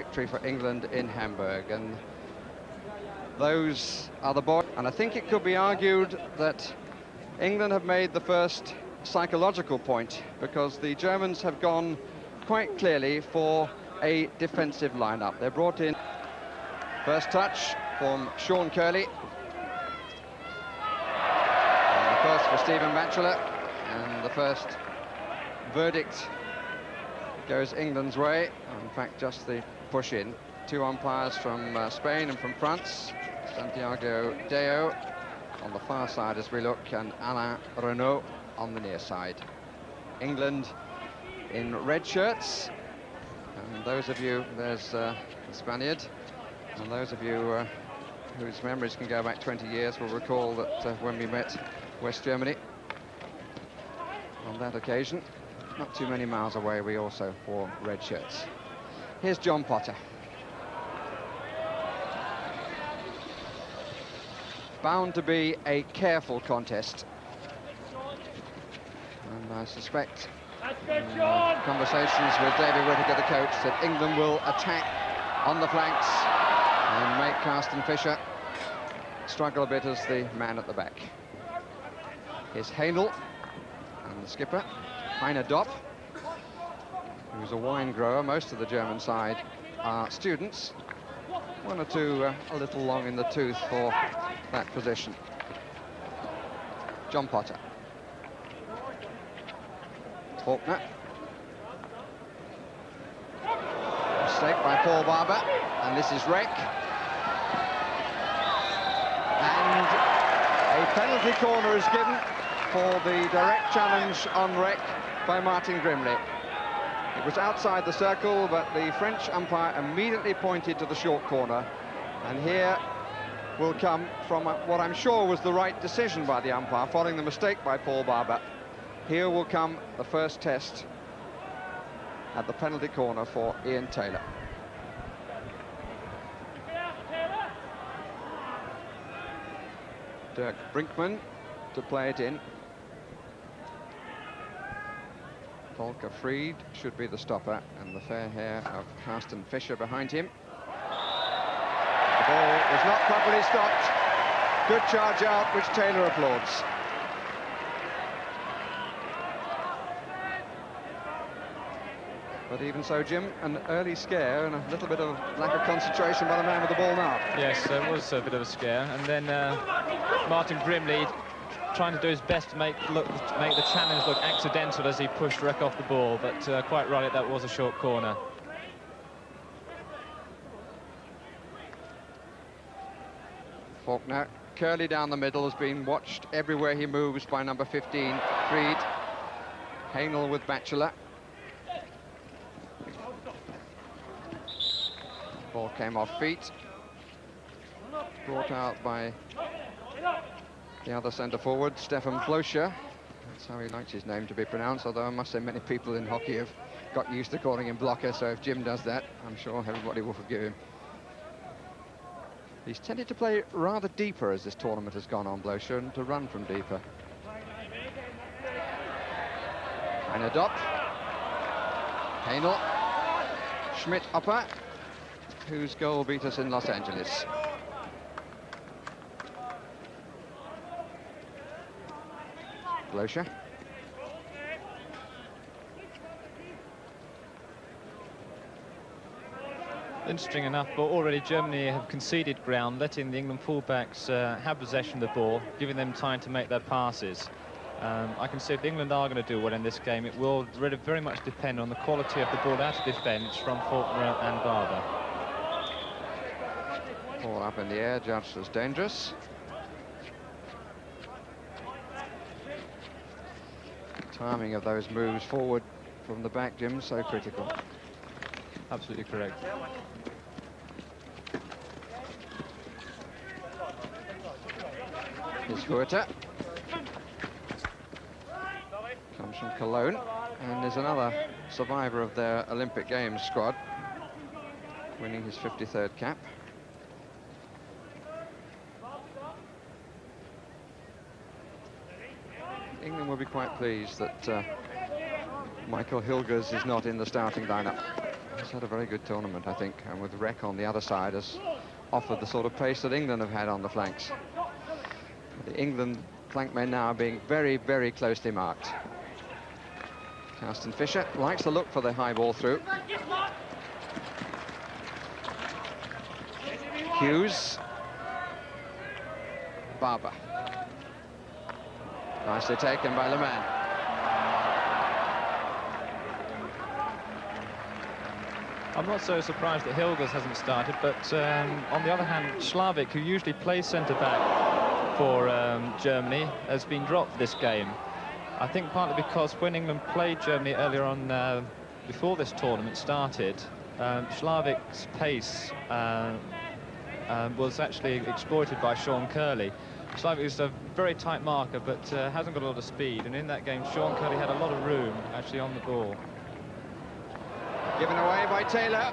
victory for England in Hamburg. And those are the boys. And I think it could be argued that England have made the first psychological point, because the Germans have gone quite clearly for a defensive lineup. They're brought in. First touch from Sean Curley. And the first for Stephen Batchelor. And the first verdict goes England's way. In fact, just the push in. Two umpires from Spain and from France. Santiago Deo on the far side as we look, and Alain Renaud on the near side. England in red shirts. And those of you, there's the Spaniard, and those of you whose memories can go back 20 years will recall that when we met West Germany on that occasion, not too many miles away, we also wore red shirts. Here's John Potter. Bound to be a careful contest. And I suspect conversations with David Whittaker, the coach, that England will attack on the flanks and make Carsten Fischer struggle a bit as the man at the back. Here's Haenel and the skipper, Heiner Dopp, who's a wine grower. Most of the German side are students. One or two a little long in the tooth for that position. John Potter. Faulkner. Mistake by Paul Barber, and this is Reck. And a penalty corner is given for the direct challenge on Reck by Martin Grimley. It was outside the circle, but the French umpire immediately pointed to the short corner. And here will come from what I'm sure was the right decision by the umpire, following the mistake by Paul Barber. Here will come the first test at the penalty corner for Ian Taylor. Dirk Brinkman to play it in. Volker Fried should be the stopper, and the fair hair of Carsten Fischer behind him. The ball was not properly stopped. Good charge out, which Taylor applauds. But even so, Jim, an early scare and a little bit of lack of concentration by the man with the ball now. Yes, it was a bit of a scare. And then Martin Grimley trying to do his best to make the challenge look accidental as he pushed Reck off the ball, but quite rightly, that was a short corner. Faulkner, Curley down the middle, has been watched everywhere he moves by number 15, Fried. Haenel with Batchelor. Ball came off feet. Brought out by the other centre-forward, Stefan Blocher. That's how he likes his name to be pronounced, although I must say many people in hockey have got used to calling him Blocker, so if Jim does that, I'm sure everybody will forgive him. He's tended to play rather deeper as this tournament has gone on, Blocher, and to run from deeper. Heiner Dopp. Haenel. Schmidt-Upper, whose goal beat us in Los Angeles. Blocher. Interesting enough, but already Germany have conceded ground, letting the England fullbacks have possession of the ball, giving them time to make their passes. I can see if England are going to do well in this game, it will really very much depend on the quality of the ball out of defence from Faulkner and Barber. Ball up in the air, judged as dangerous. Timing of those moves forward from the back, Jim, so critical. Absolutely correct. Here's Huerta. Comes from Cologne, and is another survivor of their Olympic Games squad, winning his 53rd cap. England will be quite pleased that Michael Hilgers is not in the starting lineup. He's had a very good tournament, I think, and with Rec on the other side has offered the sort of pace that England have had on the flanks. The England flankmen now are being very, very closely marked. Carsten Fischer likes to look for the high ball through. Hughes. Barber. Nicely taken by Le Mans. I'm not so surprised that Hilgers hasn't started, but on the other hand, Slavik, who usually plays centre-back for Germany, has been dropped this game. I think partly because when England played Germany earlier on, before this tournament started, Slavik's pace was actually exploited by Sean Curley. Slavik is a very tight marker, but hasn't got a lot of speed, and in that game, Sean Curley had a lot of room actually on the ball. Given away by Taylor.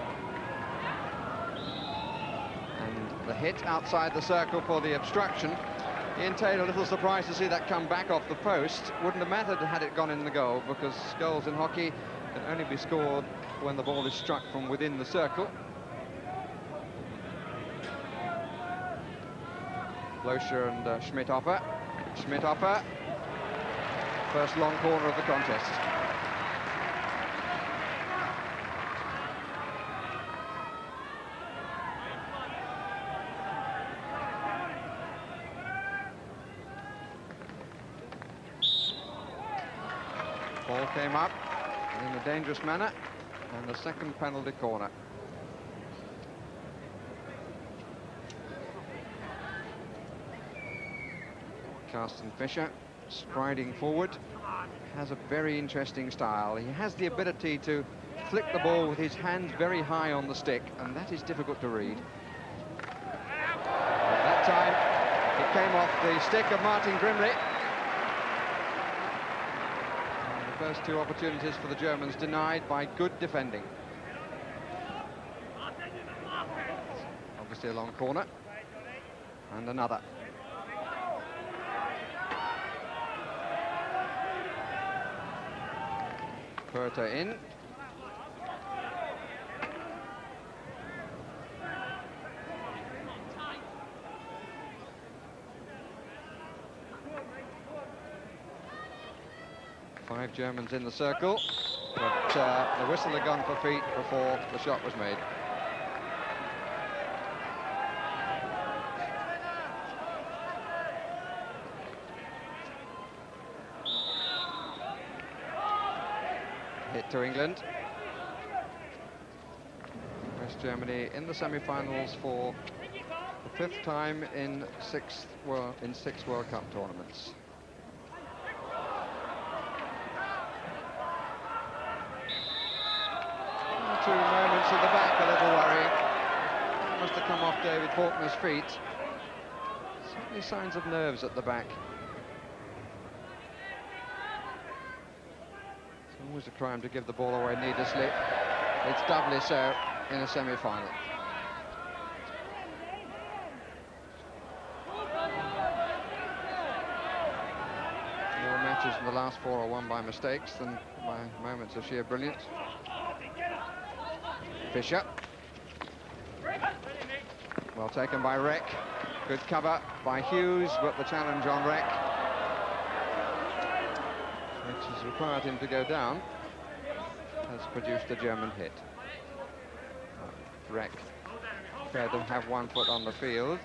And the hit outside the circle for the obstruction. Ian Taylor, a little surprised to see that come back off the post. Wouldn't have mattered had it gone in the goal, because goals in hockey can only be scored when the ball is struck from within the circle. Loescher and Schmidhoffer. Schmidhoffer, first long corner of the contest. Ball came up in a dangerous manner, and the second penalty corner. Carsten Fischer striding forward, has a very interesting style. He has the ability to flick the ball with his hands very high on the stick, and that is difficult to read. At that time, it came off the stick of Martin Grimley. First two opportunities for the Germans denied by good defending. Obviously a long corner. And another. Puerta in. Five Germans in the circle, but the whistle had gone for feet before the shot was made. Hit to England. West Germany in the semi-finals for the fifth time in six World Cup tournaments. Two moments at the back, a little worrying. Must have come off David Faulkner's feet. Certainly signs of nerves at the back. It's always a crime to give the ball away needlessly. It's doubly so in a semi-final. More matches in the last four are won by mistakes than by moments of sheer brilliance. Fischer. Well taken by Rec. Good cover by Hughes, but the challenge on Rec, which has required him to go down, has produced a German hit. Rec prepared to have 1 foot on the field.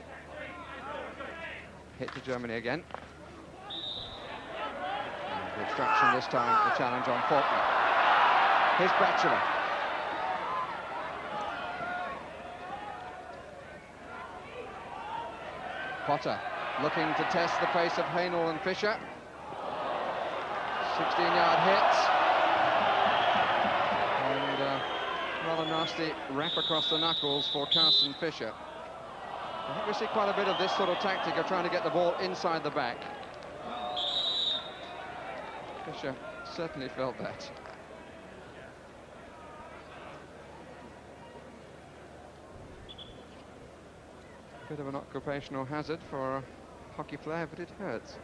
Hit to Germany again. And the obstruction this time, the challenge on Faulkner. Here's Batchelor. Potter looking to test the pace of Haynor and Fischer. 16-yard hit. And rather nasty wrap across the knuckles for Carsten Fischer. I think we see quite a bit of this sort of tactic of trying to get the ball inside the back. Fischer certainly felt that. Bit of an occupational hazard for a hockey player, but it hurts.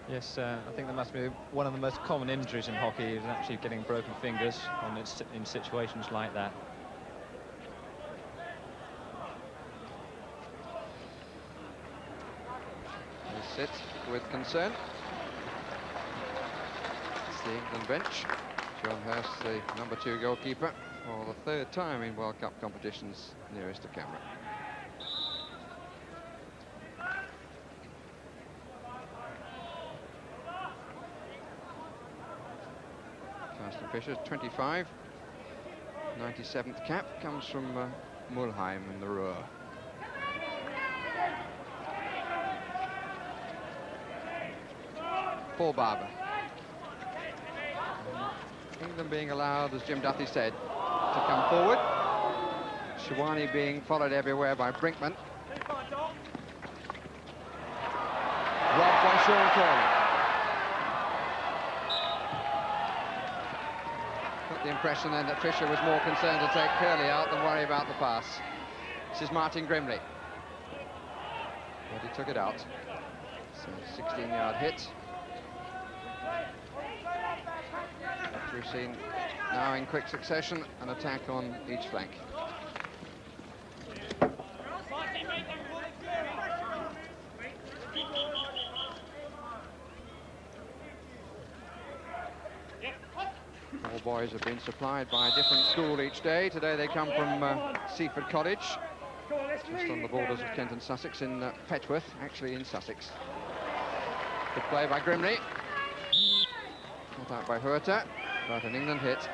Yes, I think that must be one of the most common injuries in hockey, is actually getting broken fingers in situations like that. They sit with concern. It's the England bench. John Hurst, the #2 goalkeeper, for the 3rd time in World Cup competitions, nearest to camera. Carsten Fischer, 25, 97th cap, comes from Mulheim in the Ruhr. Paul Barber. England being allowed, as Jim Duthie said, to come forward. Shawani being followed everywhere by Brinkman. Robbed by Sean Curley. Got the impression then that Fischer was more concerned to take Curley out than worry about the pass. This is Martin Grimley. But he took it out. So 16-yard hit. We've seen now in quick succession an attack on each flank. All boys have been supplied by a different school each day. Today they come from Seaford College, just on the borders of Kent and Sussex, in Petworth, actually in Sussex. Good play by Grimley. Caught out by Huerta, but an England hit.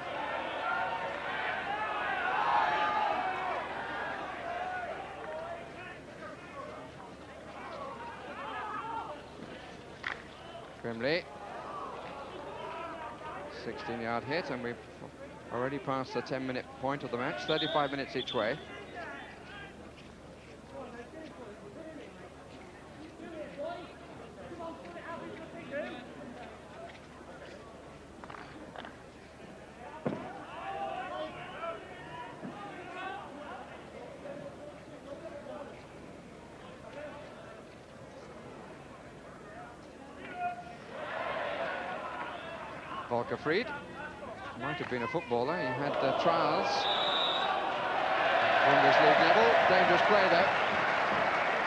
Grimley. 16-yard hit, and we've already passed the 10-minute point of the match. 35 minutes each way. Volker Fried might have been a footballer. He had trials Bundesliga level. Dangerous play though,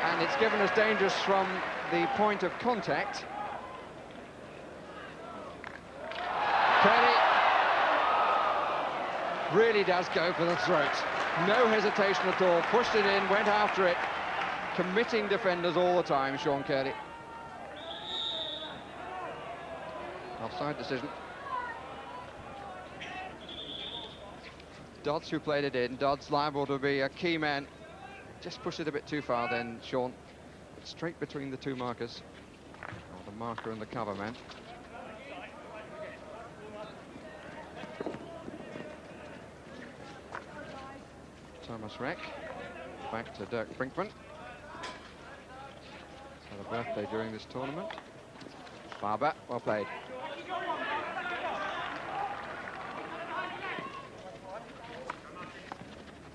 and it's given us dangerous from the point of contact. Curley really does go for the throat. No hesitation at all. Pushed it in, went after it, committing defenders all the time. Sean Curley. Offside decision. Dodds, who played it in. Dodds liable to be a key man. Just pushed it a bit too far then, Sean. Straight between the two markers. Or the marker and the cover man. Thomas Reck. Back to Dirk Brinkman. Had a birthday during this tournament. Barber, well played.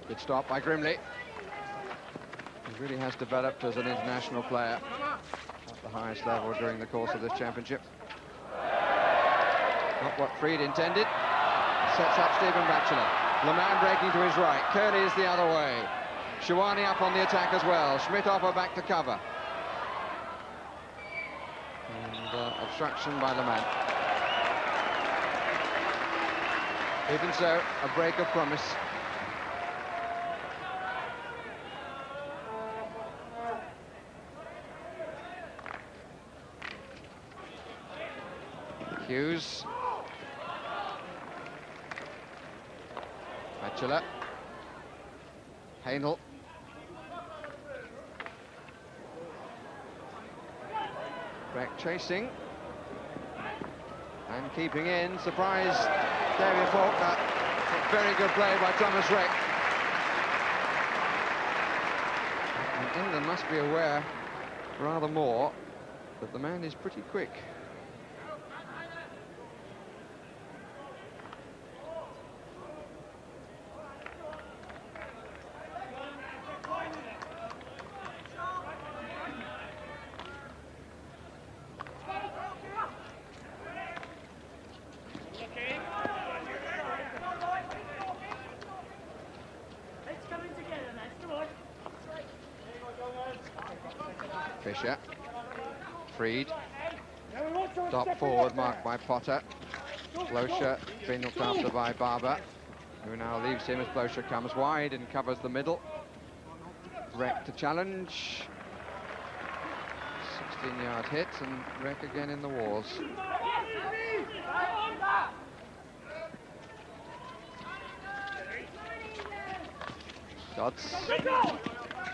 Good stop by Grimley. He really has developed as an international player at the highest level during the course of this championship. Not what Fried intended. Sets up Stephen Batchelor. Leman breaking to his right. Curley is the other way. Shawani up on the attack as well. Schmidhofer back to cover. And obstruction by Leman. Even so, a break of promise. Hughes. Batchelor. Hainel. Breck chasing. And keeping in. Surprise, David Faulkner. A very good play by Thomas Reck. And England must be aware rather more that the man is pretty quick. Fisher. Freed. Top forward marked by Potter. Blocher being looked after by Barber, who now leaves him as Blocher comes wide and covers the middle. Reck to challenge. 16-yard hit, and Reck again in the wars. Dodds.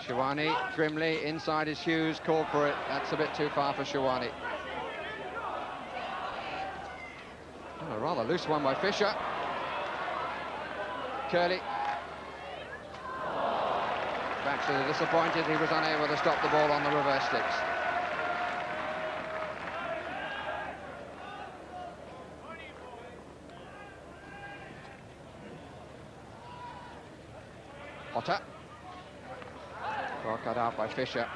Shawani grimly inside his Hughes, called for it. That's a bit too far for Shawani. Oh, a rather loose one by Fisher. Curley. Batchelor disappointed he was unable to stop the ball on the reverse sticks. Potter. Well cut out by Fisher.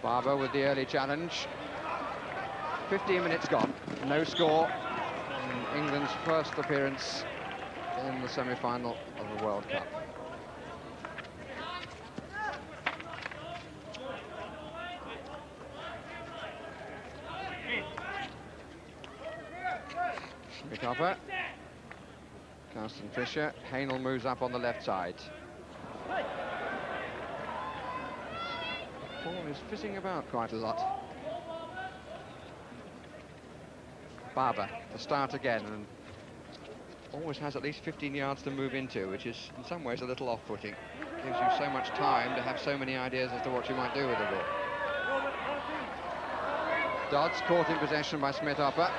Barber with the early challenge. 15 minutes gone, no score in England's first appearance in the semi-final of the World Cup. Recover. Carsten Fischer. Hainel moves up on the left side. Ball is fizzing about quite a lot. Barber to start again, and always has at least 15 yards to move into, which is in some ways a little off-putting. Gives you so much time to have so many ideas as to what you might do with the ball. Dodds caught in possession by Smith-Hopper.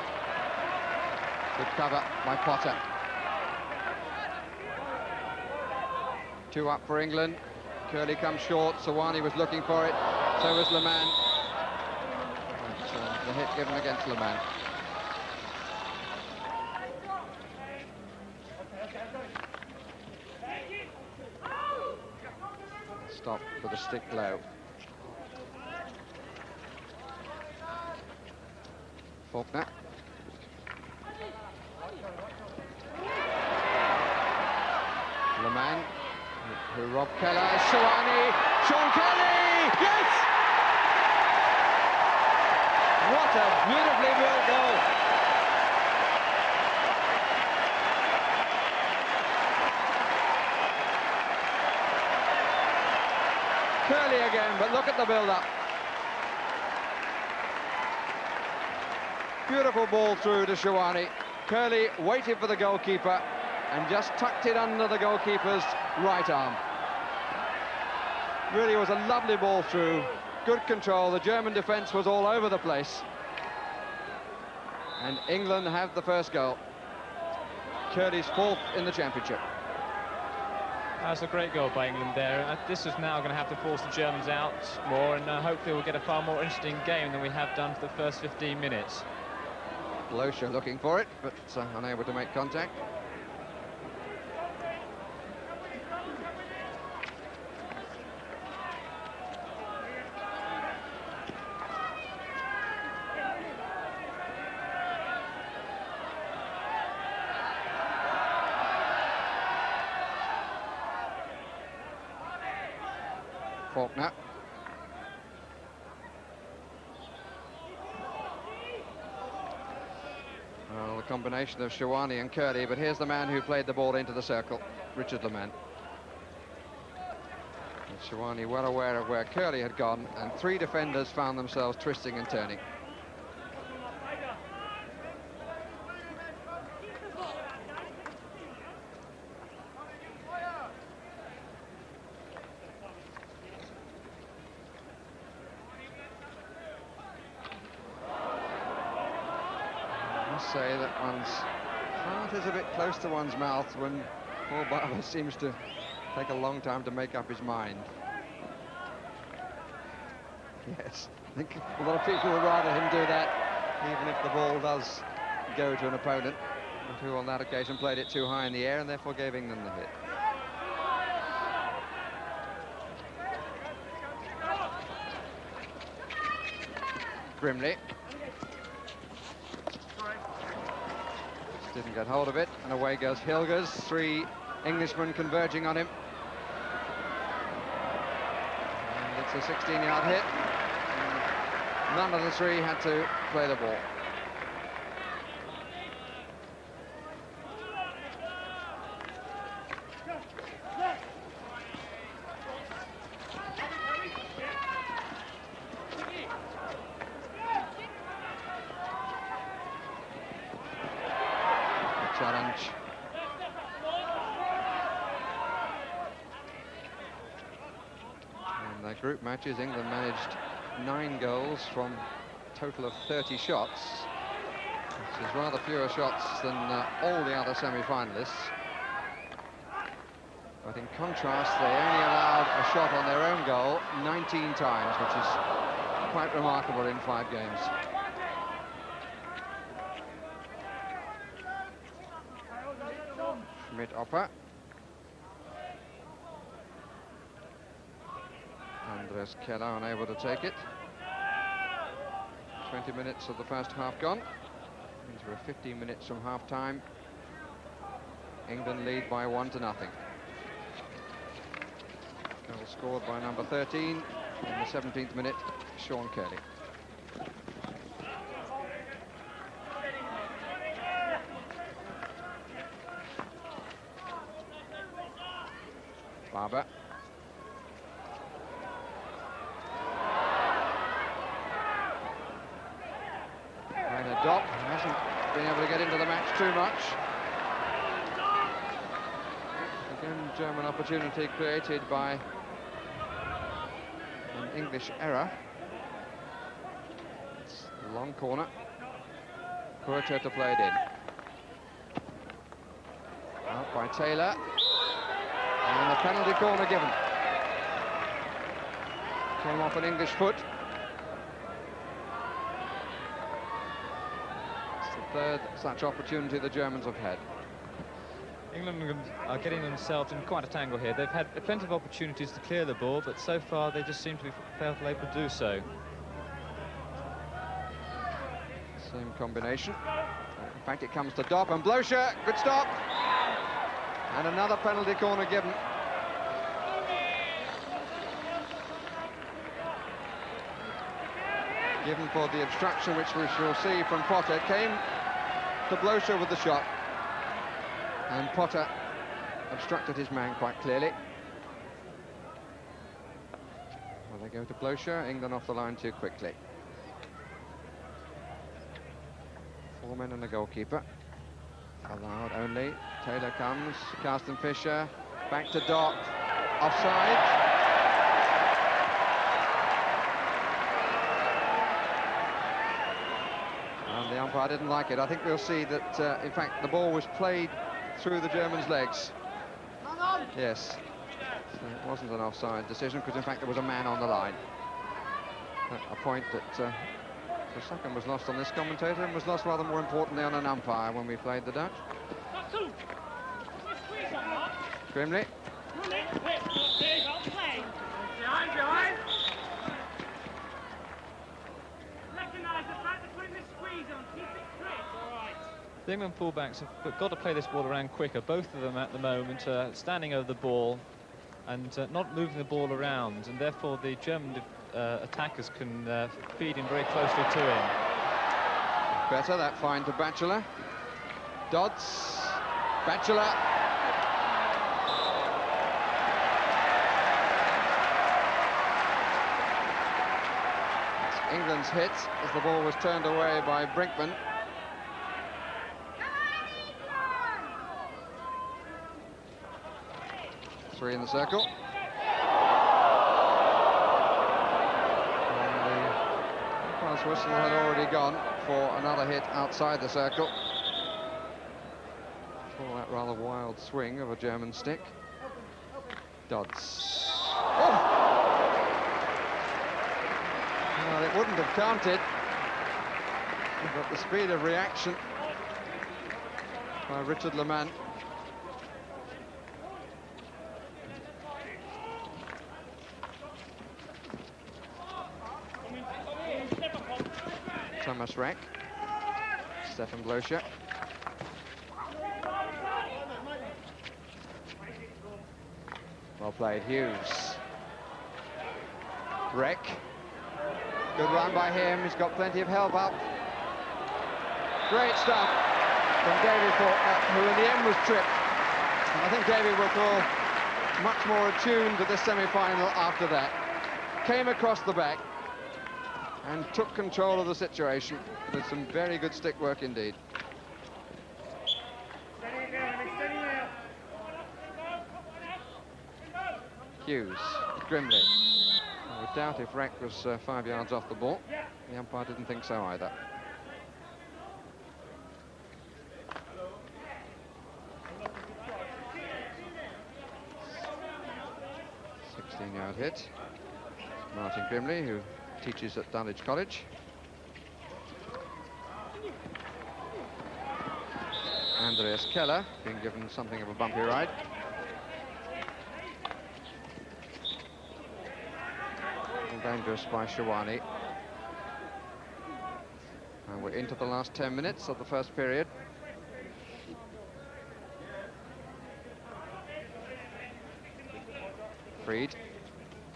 Good cover by Potter. 2 up for England. Curley comes short. Sawani was looking for it. So was Leman. The hit given against Leman. Stop with a stick low. Faulkner. Leman, who robbed Keller. Shawani, Sean Kelly, yes! What a beautifully built goal. Curley again, but look at the build-up. Beautiful ball through to Shawani. Curley waited for the goalkeeper and just tucked it under the goalkeeper's right arm. Really was a lovely ball through, good control. The German defence was all over the place. And England have the first goal. Curley's 4th in the championship. That's a great goal by England there. This is now going to have to force the Germans out more, and hopefully we'll get a far more interesting game than we have done for the first 15 minutes. Blocher looking for it, but unable to make contact. Faulkner. Well, the combination of Shawani and Curley, but here's the man who played the ball into the circle, Richard Leman. And Shawani well aware of where Curley had gone, and 3 defenders found themselves twisting and turning. Say that one's heart is a bit close to one's mouth when Paul Barber seems to take a long time to make up his mind. Yes, I think a lot of people would rather him do that, even if the ball does go to an opponent, who on that occasion played it too high in the air and therefore gave England the hit. Grimley. Didn't get hold of it, and away goes Hilgers. 3 Englishmen converging on him. And it's a 16-yard hit. none of the three had to play the ball. Challenge. In the group matches, England managed 9 goals from a total of 30 shots, which is rather fewer shots than all the other semi-finalists. But in contrast, they only allowed a shot on their own goal 19 times, which is quite remarkable in 5 games. Schmidt-Opper. Andres Keller unable to take it. 20 minutes of the first half gone. These were 15 minutes from half-time. England lead by 1-0. Goal scored by number 13 in the 17th minute, Sean Kelly. Barber. And a Dopp hasn't been able to get into the match too much. Again, German opportunity created by an English error. It's a long corner. Puerto to play it in. Out by Taylor. And a penalty corner given. Came off an English foot. It's the third such opportunity the Germans have had. England are getting themselves in quite a tangle here. They've had plenty of opportunities to clear the ball, but so far they just seem to be failed to able to do so. Same combination. In fact, it comes to Dopp and Blocher. Good stop. And another penalty corner given. Given for the obstruction, which we shall see from Potter. Came to Blocher with the shot. And Potter obstructed his man quite clearly. Well, they go to Blocher. England off the line too quickly. 4 men and a goalkeeper. Allowed only. Taylor comes. Carsten Fischer. Back to Dopp. Offside. And the umpire didn't like it. I think we'll see that, in fact, the ball was played through the Germans' legs. Yes. So it wasn't an offside decision, because, in fact, there was a man on the line. A point that, for a second, was lost on this commentator, and was lost rather more importantly on an umpire when we played the Dutch. Grimley. The England fullbacks have got to play this ball around quicker. Both of them at the moment are standing over the ball and not moving the ball around, and therefore the German attackers can feed in very closely to him. Better, that fine to Batchelor. Dodds. Batchelor. It's England's hit as the ball was turned away by Brinkman. Three in the circle. And the umpire's whistle had already gone for another hit outside the circle. For that rather wild swing of a German stick. Dodds. Oh! Well, it wouldn't have counted, but the speed of reaction by Richard Lehmann. Thomas Reck, Stefan Blocher. Well played, Hughes. Reck. Good run by him. He's got plenty of help up. Great stuff from David Faulkner, who in the end was tripped. And I think David will feel much more attuned to this semi-final after that. Came across the back and took control of the situation with some very good stick work indeed. Hughes, Grimley. I would doubt if Rack was 5 yards off the ball. The umpire didn't think so either. 16-yard hit. Martin Grimley, who teaches at Dulwich College. Andreas Keller being given something of a bumpy ride. And dangerous by Shawani. And we're into the last 10 minutes of the first period. Freed,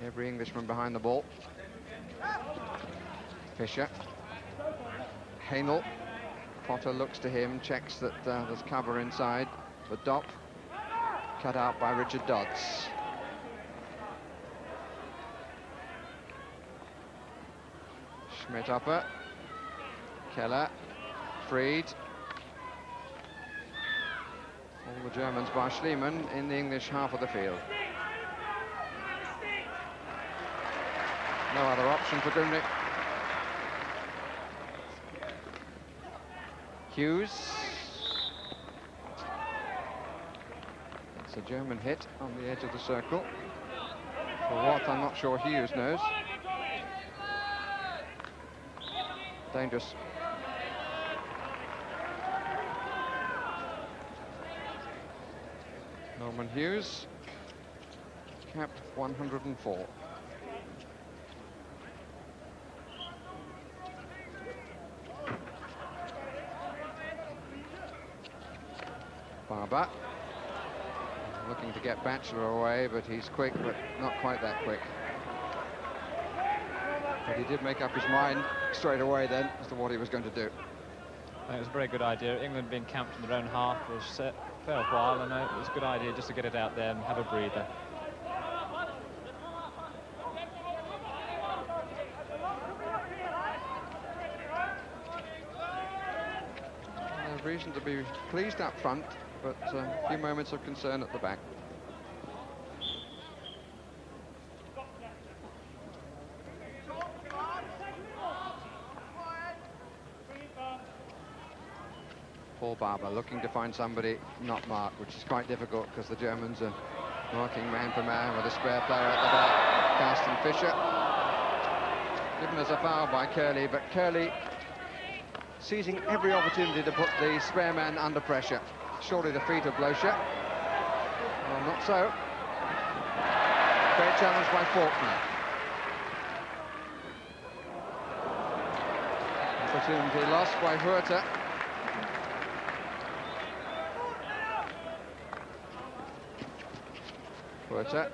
every Englishman behind the ball. Fisher, Hainel, Potter looks to him, checks that there's cover inside, but Dopp cut out by Richard Dodds. Schmidt upper, Keller, Freed. All the Germans by Schliemann in the English half of the field. No other option for Grimley. Hughes. It's a German hit on the edge of the circle. For what, I'm not sure Hughes knows. Dangerous. Norman Hughes, capped 104. Barber looking to get Batchelor away, but he's quick, but not quite that quick. But he did make up his mind straight away then as to what he was going to do. I think it was a very good idea. England being camped in their own half was set a fair while, and it was a good idea just to get it out there and have a breather. There's reason to be pleased up front, but a few moments of concern at the back. Paul Barber looking to find somebody not marked, which is quite difficult because the Germans are marking man for man with a spare player at the back. Carsten Fischer given as a foul by Curley, but Curley seizing every opportunity to put the spare man under pressure. Surely the feet of Blocher. Well, not so. Great challenge by Faulkner. Opportunity lost by Huerta. Huerta.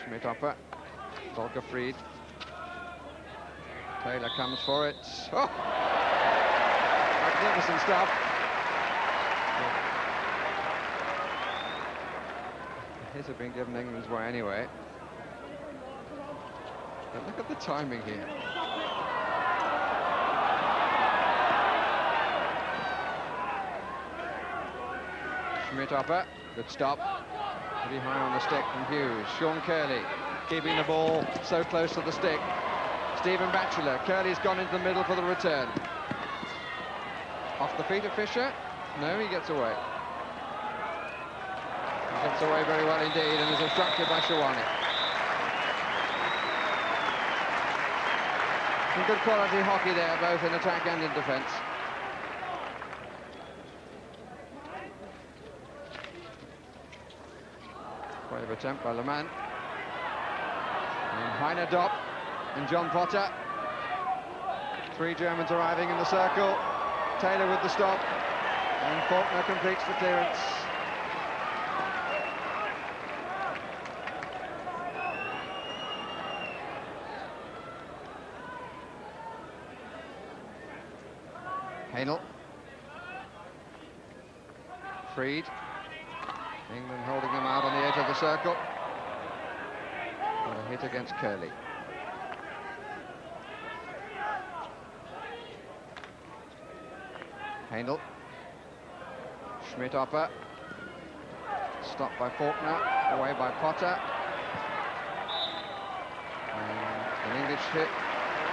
Schmidt upper. Volker Freed. Taylor comes for it. Oh! Magnificent stuff. The hit had been given England's way anyway. But look at the timing here. Schmidt upper, good stop. Pretty high on the stick from Hughes. Sean Curley keeping the ball so close to the stick. Stephen Batchelor. Curley's gone into the middle for the return. Off the feet of Fisher. No, he gets away. He gets away very well indeed and is obstructed by Shawani. Some good quality hockey there, both in attack and in defence. Brave attempt by Leman. And Heiner Dopp and John Potter. Three Germans arriving in the circle. Taylor with the stop. And Faulkner completes the clearance. Hainel. Freed. England holding them out on the edge of the circle. And a hit against Curley. Hainel. Schmidt-Opper. Stopped by Faulkner. Away by Potter. And an English hit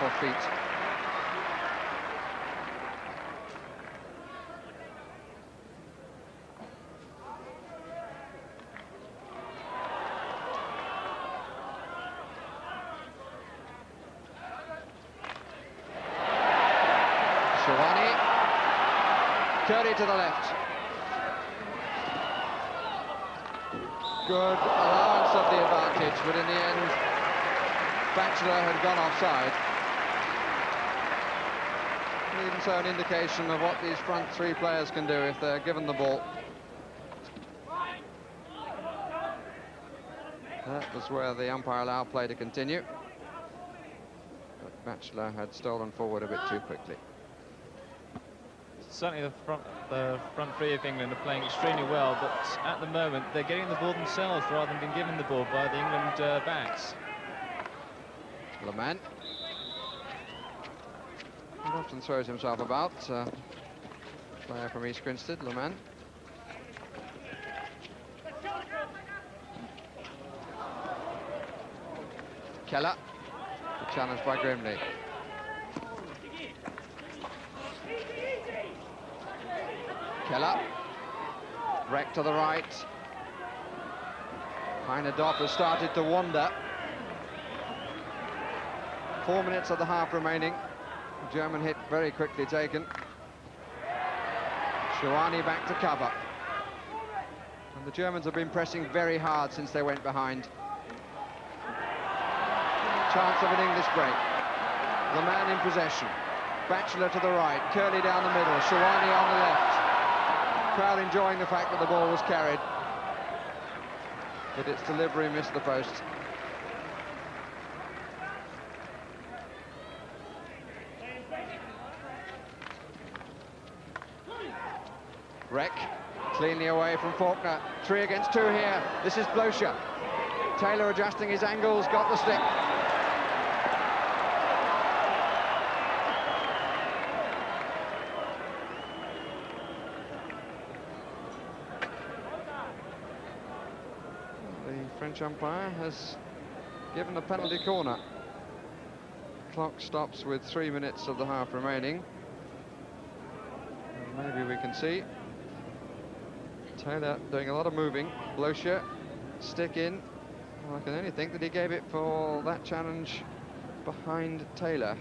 for feet. Curley to the left. Good allowance of the advantage, but in the end, Batchelor had gone offside. Even so, an indication of what these front three players can do if they're given the ball. That was where the umpire allowed play to continue. But Batchelor had stolen forward a bit too quickly. Certainly the front three of England are playing extremely well, but at the moment they're getting the ball themselves rather than being given the ball by the England backs. Leman. He often throws himself about. Player from East Grinstead, Leman. Keller. Challenged by Grimley. Keller, Wreck to the right. Heinedorf has started to wander. 4 minutes of the half remaining. German hit very quickly taken. Shawani back to cover. And the Germans have been pressing very hard since they went behind. Chance of an English break. The man in possession. Batchelor to the right, Curley down the middle, Shawani on the left. Crowd enjoying the fact that the ball was carried, but its delivery missed the post. Wreck cleanly away from Faulkner. 3 against 2 here. This is Blocher. Taylor adjusting his angles, got the stick. French umpire has given a penalty corner. Clock stops with 3 minutes of the half remaining. Well, maybe we can see Taylor doing a lot of moving. Blocher, stick in. Well, I can only think that he gave it for that challenge behind Taylor.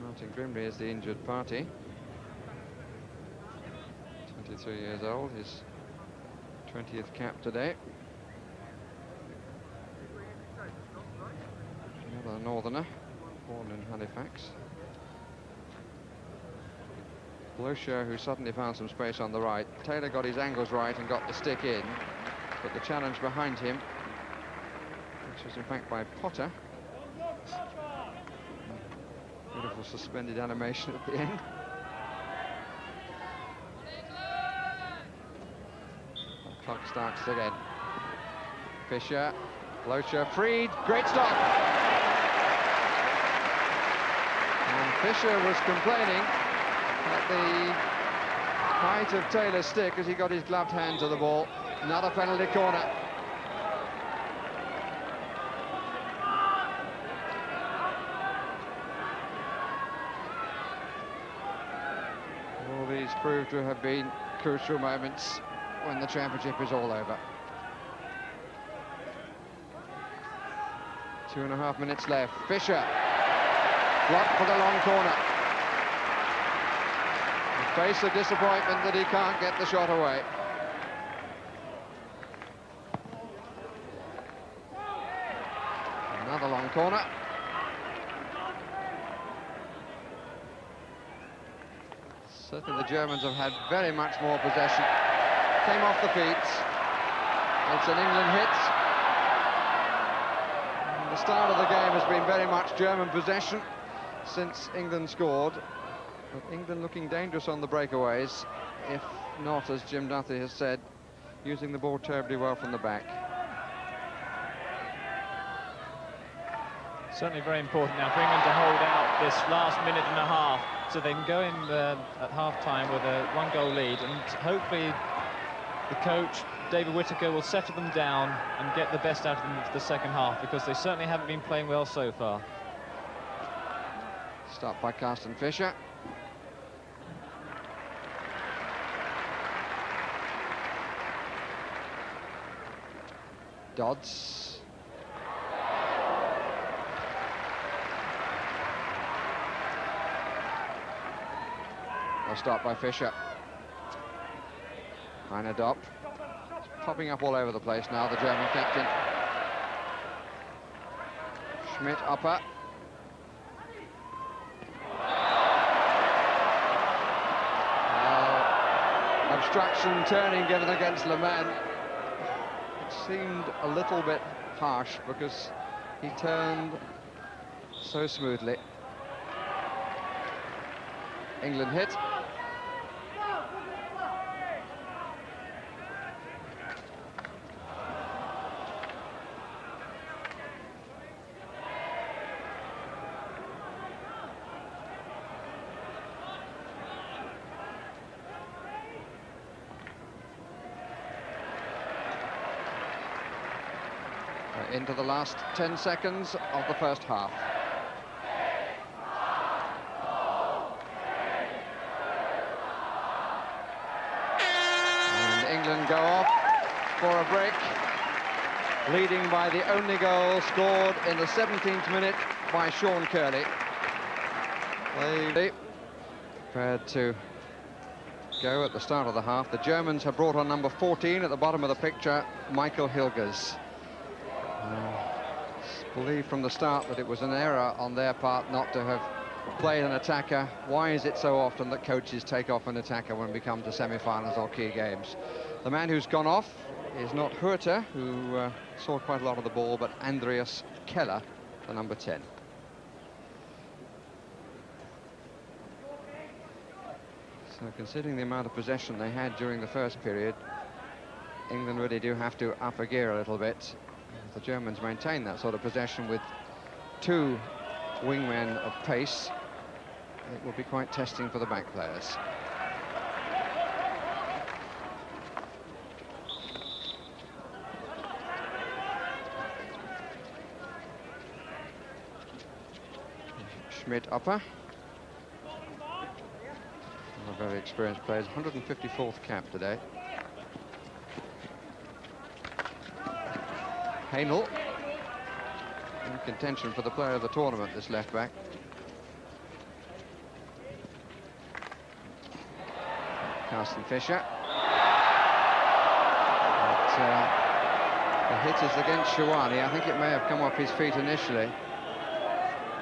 Martin Grimley is the injured party. 23 years old, his 20th cap today. Another northerner, born in Halifax. Blocher, who suddenly found some space on the right. Taylor got his angles right and got the stick in, but the challenge behind him, which was in fact by Potter. Beautiful suspended animation at the end. The clock starts again. Fisher, Blocher, freed, great stop. And Fisher was complaining at the height of Taylor's stick as he got his gloved hand to the ball. Another penalty corner. All these proved to have been crucial moments when the championship is all over. 2.5 minutes left. Fisher, blocked for the long corner. The face of disappointment that he can't get the shot away. Another long corner. Certainly the Germans have had very much more possession. Came off the feet. It's an England hit. The start of the game has been very much German possession since England scored. But England looking dangerous on the breakaways, if not, as Jim Duthie has said, using the ball terribly well from the back. Certainly very important now for England to hold out this last minute and a half, so they can go in at half-time with a one-goal lead, and hopefully the coach, David Whittaker, will settle them down and get the best out of them for the second half, because they certainly haven't been playing well so far. Stop by Carsten Fischer. Dodds. A stop by Fischer. Heine Dopp. Popping up all over the place now, the German captain. Schmidt upper. Obstruction turning given against Le Mans. It seemed a little bit harsh because he turned so smoothly. England hit. Into the last 10 seconds of the first half. And England go off for a break, leading by the only goal scored in the 17th minute by Sean Curley. They prepared to go at the start of the half. The Germans have brought on number 14 at the bottom of the picture, Michael Hilgers. Believed from the start that it was an error on their part not to have played an attacker. Why is it so often that coaches take off an attacker when we come to semi-finals or key games? The man who's gone off is not Hurter, who saw quite a lot of the ball, but Andreas Keller, the number 10. So considering the amount of possession they had during the first period, England really do have to up a gear a little bit. If the Germans maintain that sort of possession with two wingmen of pace, it will be quite testing for the back players. Schmidt upper. A very experienced player, 154th cap today. Hainel in contention for the player of the tournament, this left back. Carsten Fischer. The hit is against Shawani. I think it may have come off his feet initially.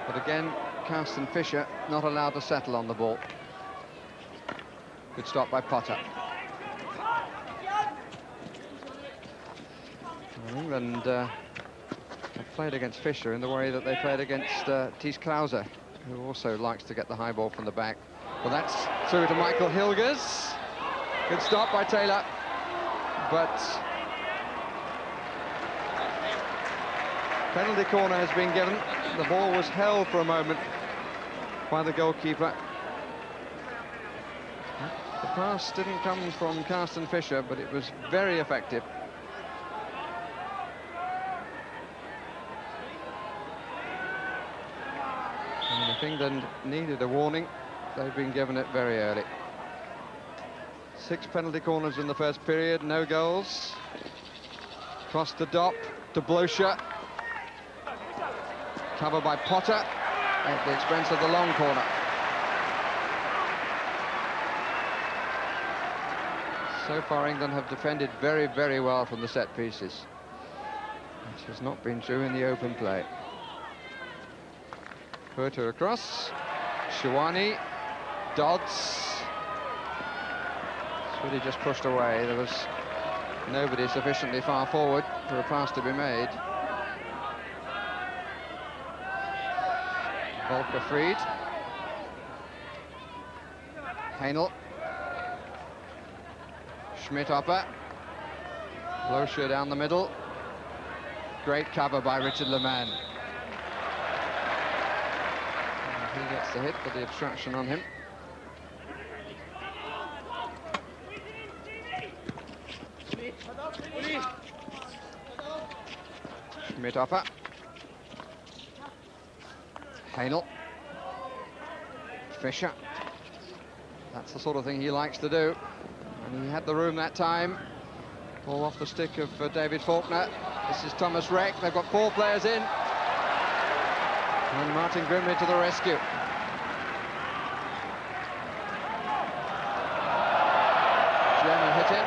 But again, Carsten Fischer not allowed to settle on the ball. Good stop by Potter. England have played against Fischer in the way that they played against Thies Klause, who also likes to get the high ball from the back. Well, that's through to Michael Hilgers. Good stop by Taylor, but penalty corner has been given. The ball was held for a moment by the goalkeeper. The pass didn't come from Carsten Fischer, but it was very effective. And if England needed a warning, they've been given it very early. 6 penalty corners in the first period, no goals. Cross to Dopp, to Bloscher. Covered by Potter at the expense of the long corner. So far, England have defended very, very well from the set pieces, which has not been true in the open play. Hurter across, Shawani, Dodds. It's really just pushed away. There was nobody sufficiently far forward for a pass to be made. Volker Fried. Hainel. Schmidt-Opper. Blocher down the middle. Great cover by Richard Leman. He gets the hit for the obstruction on him. Schmidt-Opper. Hainel. Fischer. That's the sort of thing he likes to do. And he had the room that time. Ball off the stick of David Faulkner. This is Thomas Reck. They've got 4 players in. And Martin Grimley to the rescue. German hit in.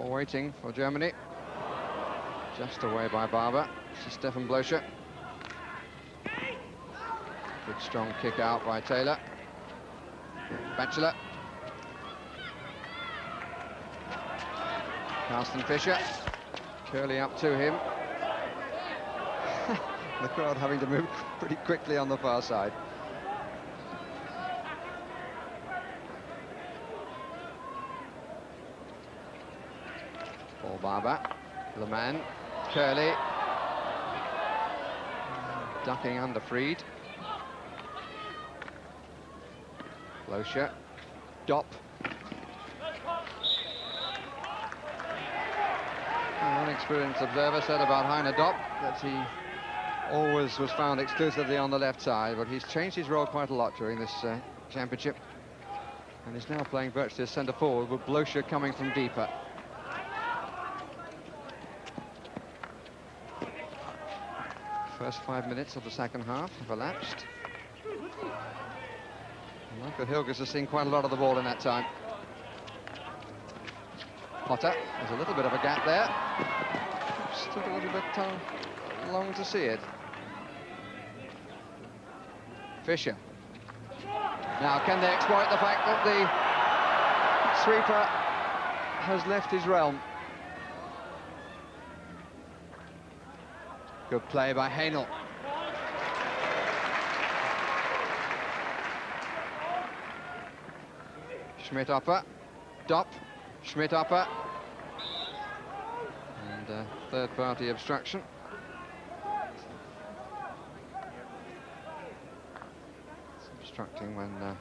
Waiting for Germany. Just away by Barber. This is Stefan Blocher. Good strong kick out by Taylor. Batchelor. Carsten Fischer. Curly up to him. The crowd having to move pretty quickly on the far side. Barber, Leman, Curly, ducking under Fried, Blocher, Dopp. An unexperienced observer said about Heiner Dopp that he always was found exclusively on the left side, but he's changed his role quite a lot during this championship, and is now playing virtually as centre forward with Blocher coming from deeper. First 5 minutes of the second half have elapsed. Michael Hilgers has seen quite a lot of the ball in that time. Potter, there's a little bit of a gap there. Just took a little bit long to see it. Fischer. Now, can they exploit the fact that the sweeper has left his realm? Good play by Hainel. Schmidt-Opper, Dopp, Schmidt-Opper, and third-party obstruction. It's obstructing when the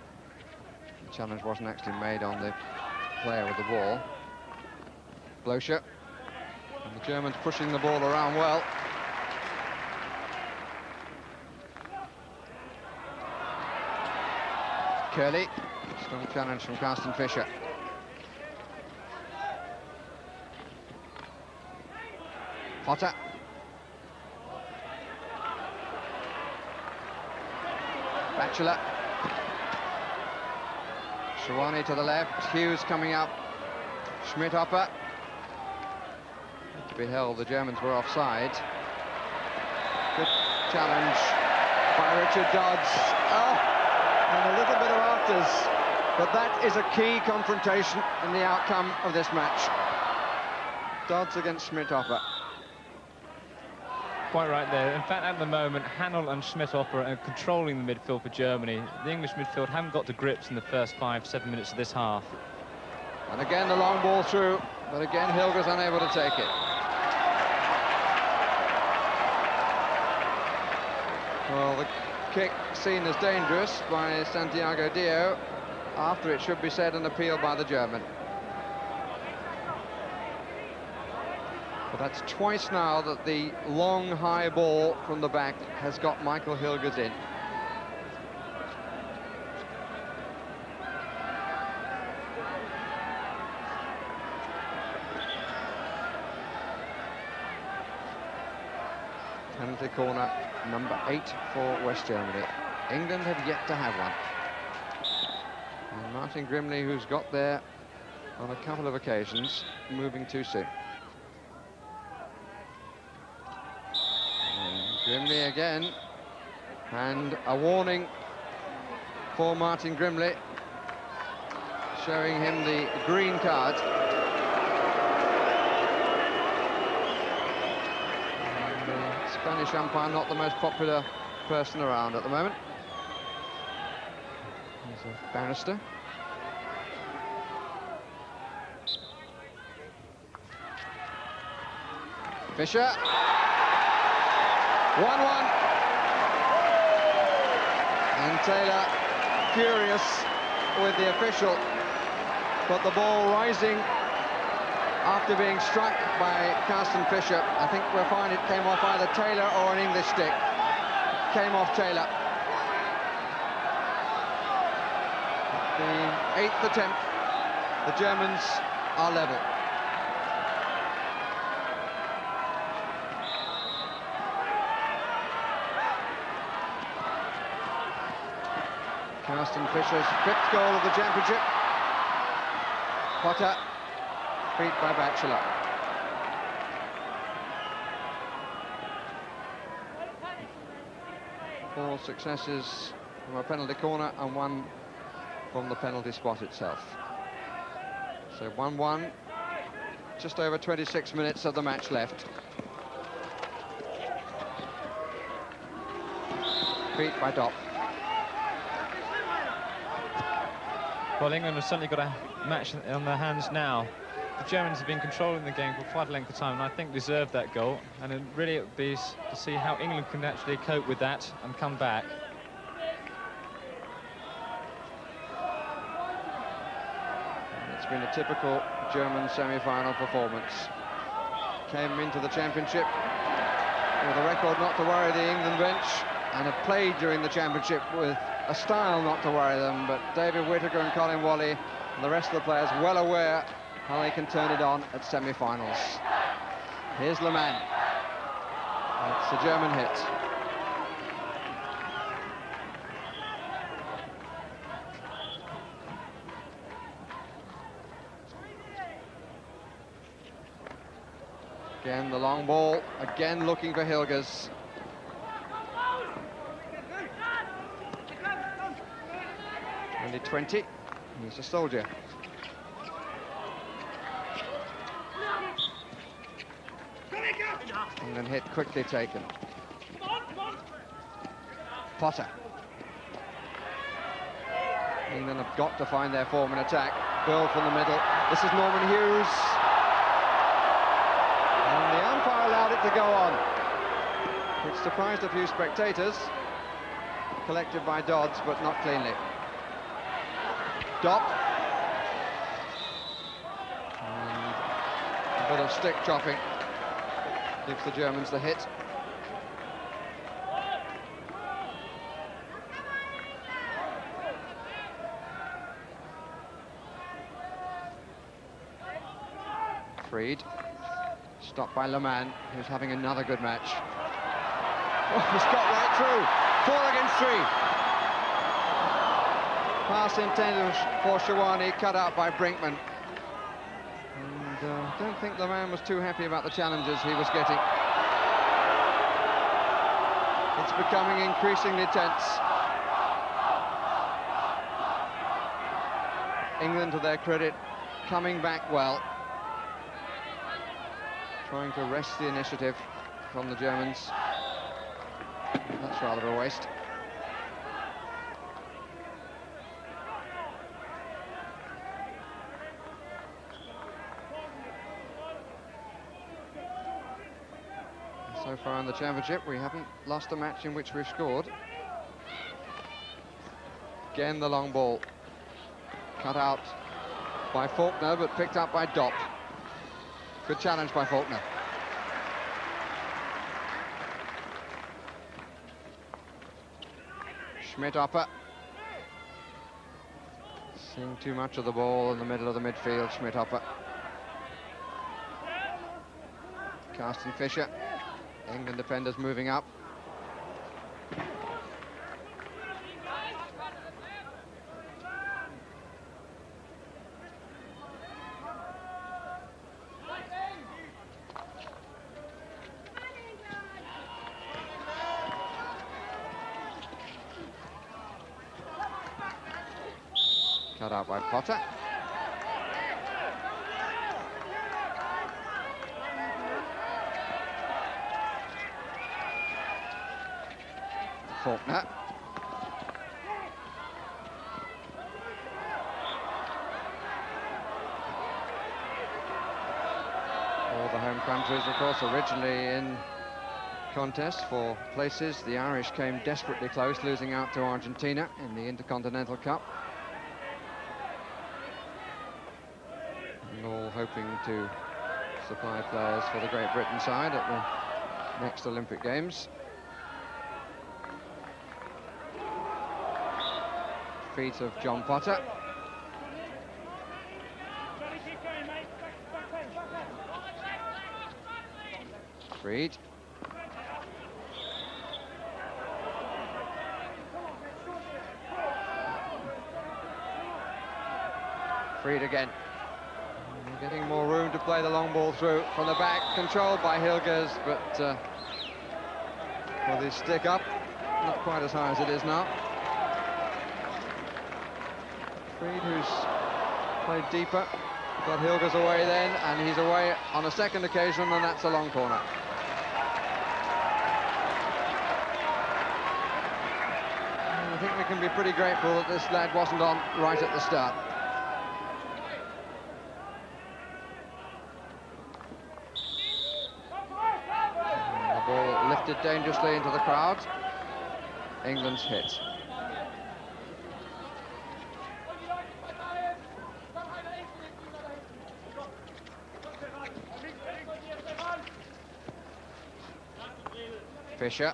challenge wasn't actually made on the player with the ball. Blocher, and the Germans pushing the ball around well. Curly, strong challenge from Carsten Fischer. Potter. Batchelor. Shawani to the left, Hughes coming up. Schmidt-Opper. To be held, the Germans were offside. Good challenge by Richard Dodds. Oh! And a little bit of afters, but that is a key confrontation in the outcome of this match. Dodds against Schmidt-Opper. Quite right there. In fact, at the moment, Hainel and Schmidt-Opper are controlling the midfield for Germany. The English midfield haven't got to grips in the first 5-7 minutes of this half. And again, the long ball through, but again, Hilgers unable to take it. Well, the kick seen as dangerous by Santiago Dio, after it should be said an appeal by the German. But that's twice now that the long high ball from the back has got Michael Hilgers in. Penalty corner number 8 for West Germany. England have yet to have one. And Martin Grimley, who's got there on a couple of occasions, moving too soon. And Grimley again, and a warning for Martin Grimley, showing him the green card. And the Spanish umpire, not the most popular person around at the moment. He's a barrister. Fisher. 1-1. And Taylor furious with the official, but the ball rising after being struck by Carsten Fisher. I think we'll find it came off either Taylor or an English stick. Came off Taylor. The 8th attempt, the Germans are level. Carsten Fisher's 5th goal of the championship. Potter beat by Batchelor. Four successes from a penalty corner and one from the penalty spot itself. So 1-1, just over 26 minutes of the match left. Beat by Dopp. Well, England have certainly got a match on their hands now. The Germans have been controlling the game for quite a length of time, and I think deserved that goal. And it really would be to see how England can actually cope with that and come back. It's been a typical German semi-final performance. Came into the championship with a record not to worry the England bench, and have played during the championship with a style not to worry them, but David Whittaker and Colin Wally and the rest of the players well aware how they can turn it on at semi-finals. Here's Le Mans. It's a German hit. Again, the long ball, again looking for Hilgers. Only 20, he's a soldier. And then hit quickly taken. Potter. England have got to find their form in attack. Bill from the middle. This is Norman Hughes. And the umpire allowed it to go on. It surprised a few spectators. Collected by Dodds, but not cleanly. Dopp. And a bit of stick chopping gives the Germans the hit. Freed. Stopped by Le Mans, who's having another good match. Oh, he's got right through. 4 against 3. Pass intended for Shawani, cut out by Brinkman. And I don't think Le Mans was too happy about the challenges he was getting. It's becoming increasingly tense. England, to their credit, coming back well. Trying to wrest the initiative from the Germans. That's rather a waste. So far in the championship, we haven't lost a match in which we've scored. Again, the long ball. Cut out by Faulkner, but picked up by Dopp. Good challenge by Faulkner. Schmidt-Opper. Seeing too much of the ball in the middle of the midfield, Schmidt-Opper. Carsten Fisher. England defenders moving up. Cut out by Potter. Faulkner. All the home countries, of course, originally in contest for places. The Irish came desperately close, losing out to Argentina in the Intercontinental Cup. And all hoping to supply players for the Great Britain side at the next Olympic Games. Feet of John Potter. Freed. Freed again. Getting more room to play the long ball through from the back, controlled by Hilgers, but with his stick up, not quite as high as it is now. Freed, who's played deeper, got Hilgers away then, and he's away on a second occasion, and that's a long corner. I think we can be pretty grateful that this lad wasn't on right at the start. And the ball lifted dangerously into the crowd. England's hit. Fisher.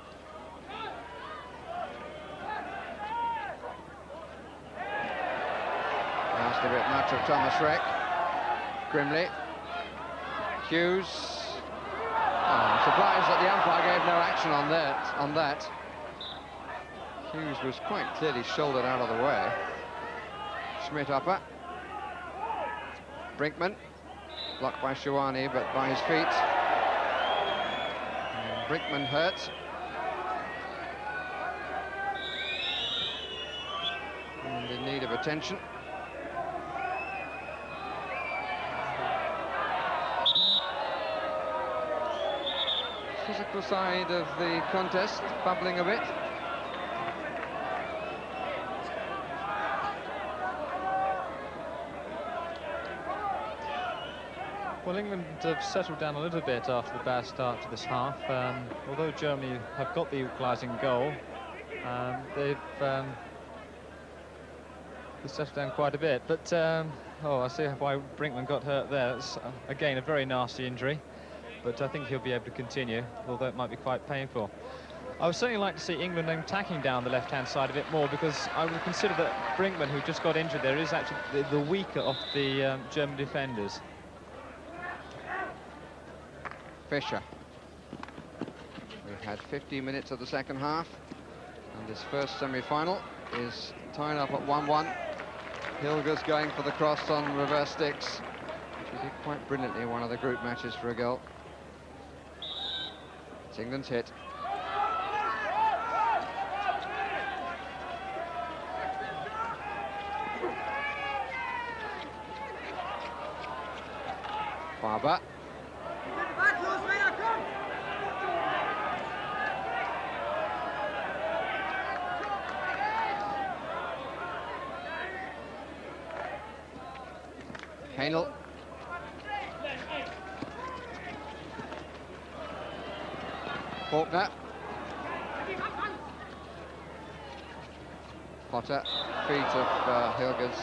Asked a bit much of Thomas Reck. Grimley. Hughes. Oh, I'm surprised that the umpire gave no action on that. Hughes was quite clearly shouldered out of the way. Schmidt upper. Brinkman. Blocked by Shawani, but by his feet. Brinkman hurt. And in need of attention. Physical side of the contest bubbling a bit. Well, England have settled down a little bit after the bad start to this half. Although Germany have got the equalising goal, they've settled down quite a bit. But, I see why Brinkman got hurt there. It's, again, a very nasty injury. But I think he'll be able to continue, although it might be quite painful. I would certainly like to see England attacking down the left-hand side a bit more, because I would consider that Brinkman, who just got injured there, is actually the weaker of the German defenders. Fisher. We've had 50 minutes of the second half, and this first semi-final is tied up at 1-1. Hilgers going for the cross on reverse sticks, which he did quite brilliantly in one of the group matches for a goal. It's England's hit. Barber. Hainel. Faulkner. Potter. Feet of Hilgers.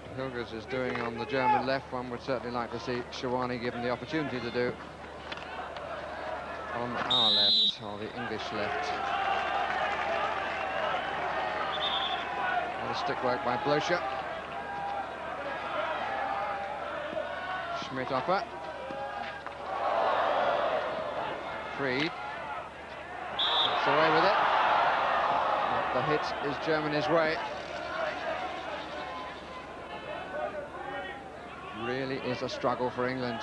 What Hilgers is doing on the German left, one would certainly like to see Shawani given the opportunity to do on our left, or the English left. Another stick work by Blocher. Schmidt upper. Freed. Gets away with it. But the hit is Germany's way. Really is a struggle for England.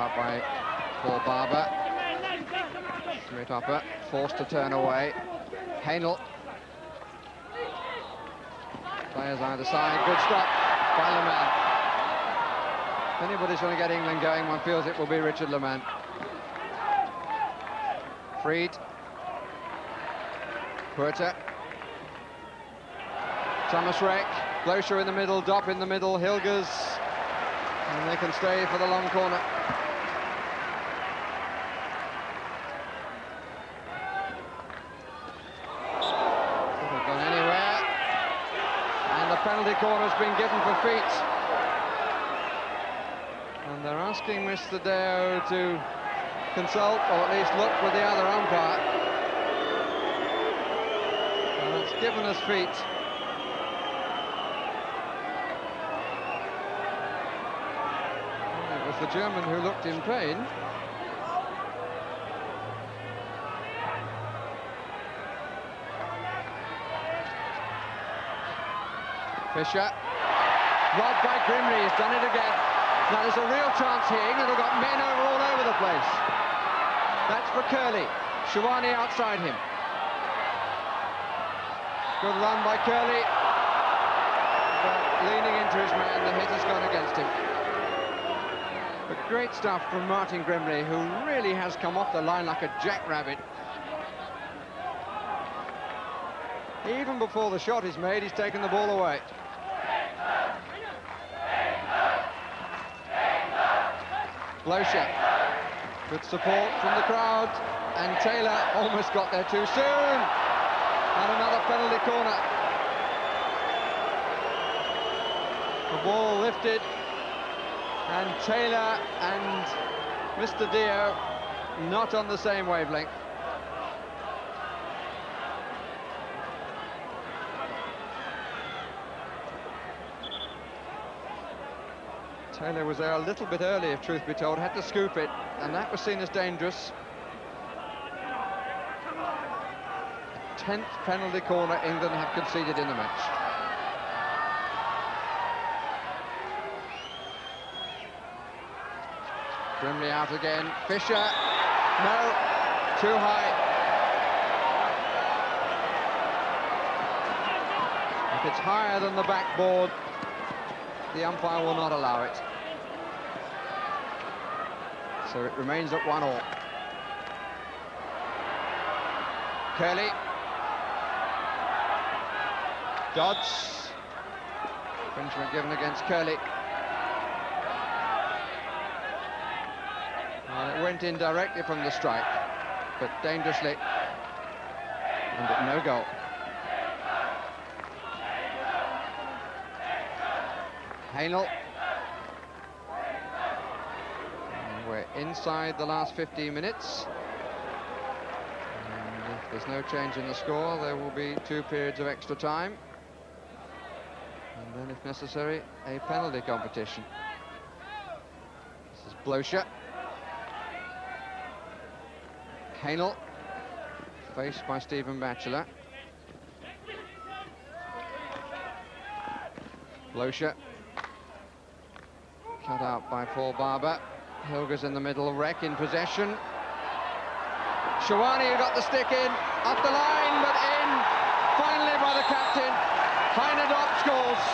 out by Paul Barber. Straight upper, forced to turn away. Hainel. Players either side, good stop by Le Mans. If anybody's going to get England going, one feels it will be Richard Le Mans. Freed. Puerta. Thomas Reck. Blocher in the middle, Dopp in the middle, Hilgers. And they can stay for the long corner. Could have gone anywhere. And the penalty corner's been given for feet. And they're asking Mr. Deo to consult, or at least look with the other umpire. And it's given us feet. It was the German who looked in pain. Fisher. Robbed by Grimley, he's done it again. Now there's a real chance here. England have got men all over the place. That's for Curley. Shawani outside him. Good run by Curley. But leaning into his man, the hit has gone against him. But great stuff from Martin Grimley, who really has come off the line like a jackrabbit. Even before the shot is made, he's taken the ball away. Blocher, good support from the crowd, and Taylor almost got there too soon. And another penalty corner. The ball lifted, and Taylor and Mr. Deo not on the same wavelength. Taylor was there a little bit early, if truth be told, had to scoop it, and that was seen as dangerous. 10th penalty corner England have conceded in the match. Grimley out again. Fisher, no, too high. If it's higher than the backboard, the umpire will not allow it. So it remains at 1-1. Curley. Dodds. Infringement given against Curley. And it went in directly from the strike, but dangerously. And no goal. Hainel. And we're inside the last 15 minutes. And if there's no change in the score, there will be 2 periods of extra time. And then, if necessary, a penalty competition. This is Blocher. Hainel, faced by Stephen Batchelor. Blocher. Cut out by Paul Barber. Hilgers in the middle, Reck in possession. Shawani, who got the stick in, up the line, but in, finally by the captain. Heinedop scores.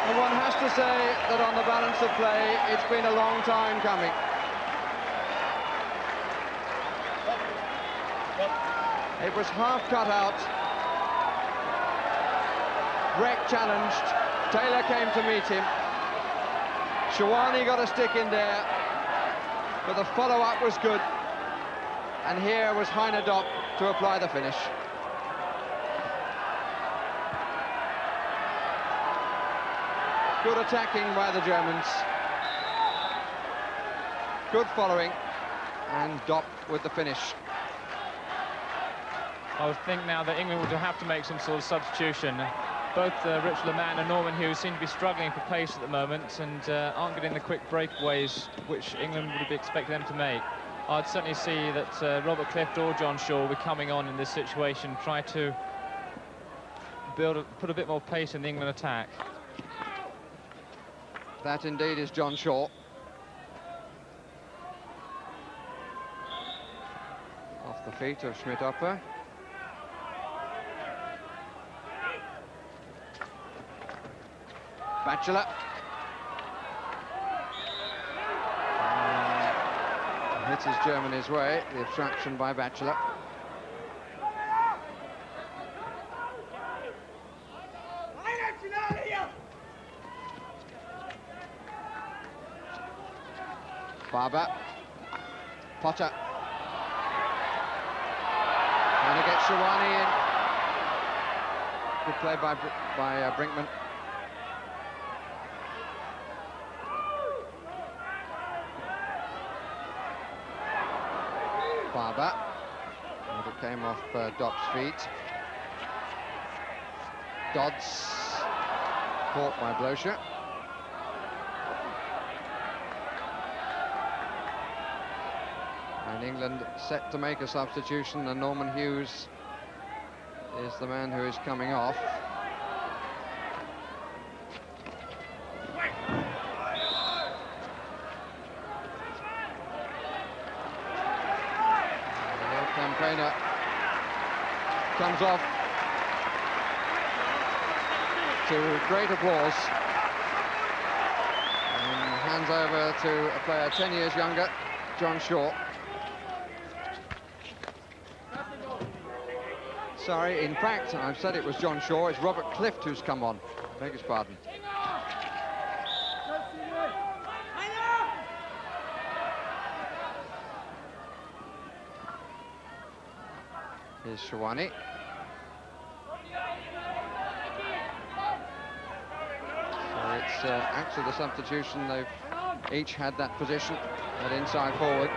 And one has to say that on the balance of play, it's been a long time coming. It was half cut out. Reck challenged. Taylor came to meet him. Shawani got a stick in there, but the follow-up was good. And here was Heinedop to apply the finish. Good attacking by the Germans. Good following, and Dopp with the finish. I would think now that England would have to make some sort of substitution. Both Richard Le Mans and Norman Hughes seem to be struggling for pace at the moment and aren't getting the quick breakaways which England would be expecting them to make. I'd certainly see that Robert Clift or John Shaw will be coming on in this situation, try to put a bit more pace in the England attack. That indeed is John Shaw. Off the feet of Schmidt-Opper. Batchelor. Hits his Germany's way, the obstruction by Batchelor. Barber. Potter. Trying to get Shawani in. Good play by Brinkman. Barber. And it came off Dopp's feet. Dodds caught by Blocher. And England set to make a substitution, and Norman Hughes is the man who is coming off. Campaigner comes off to great applause and hands over to a player 10 years younger, John Shaw. Sorry, in fact, I've said it was John Shaw. It's Robert Clift who's come on. Beg his pardon. Here's Shawani. So it's actually the substitution. They've each had that position at inside forward.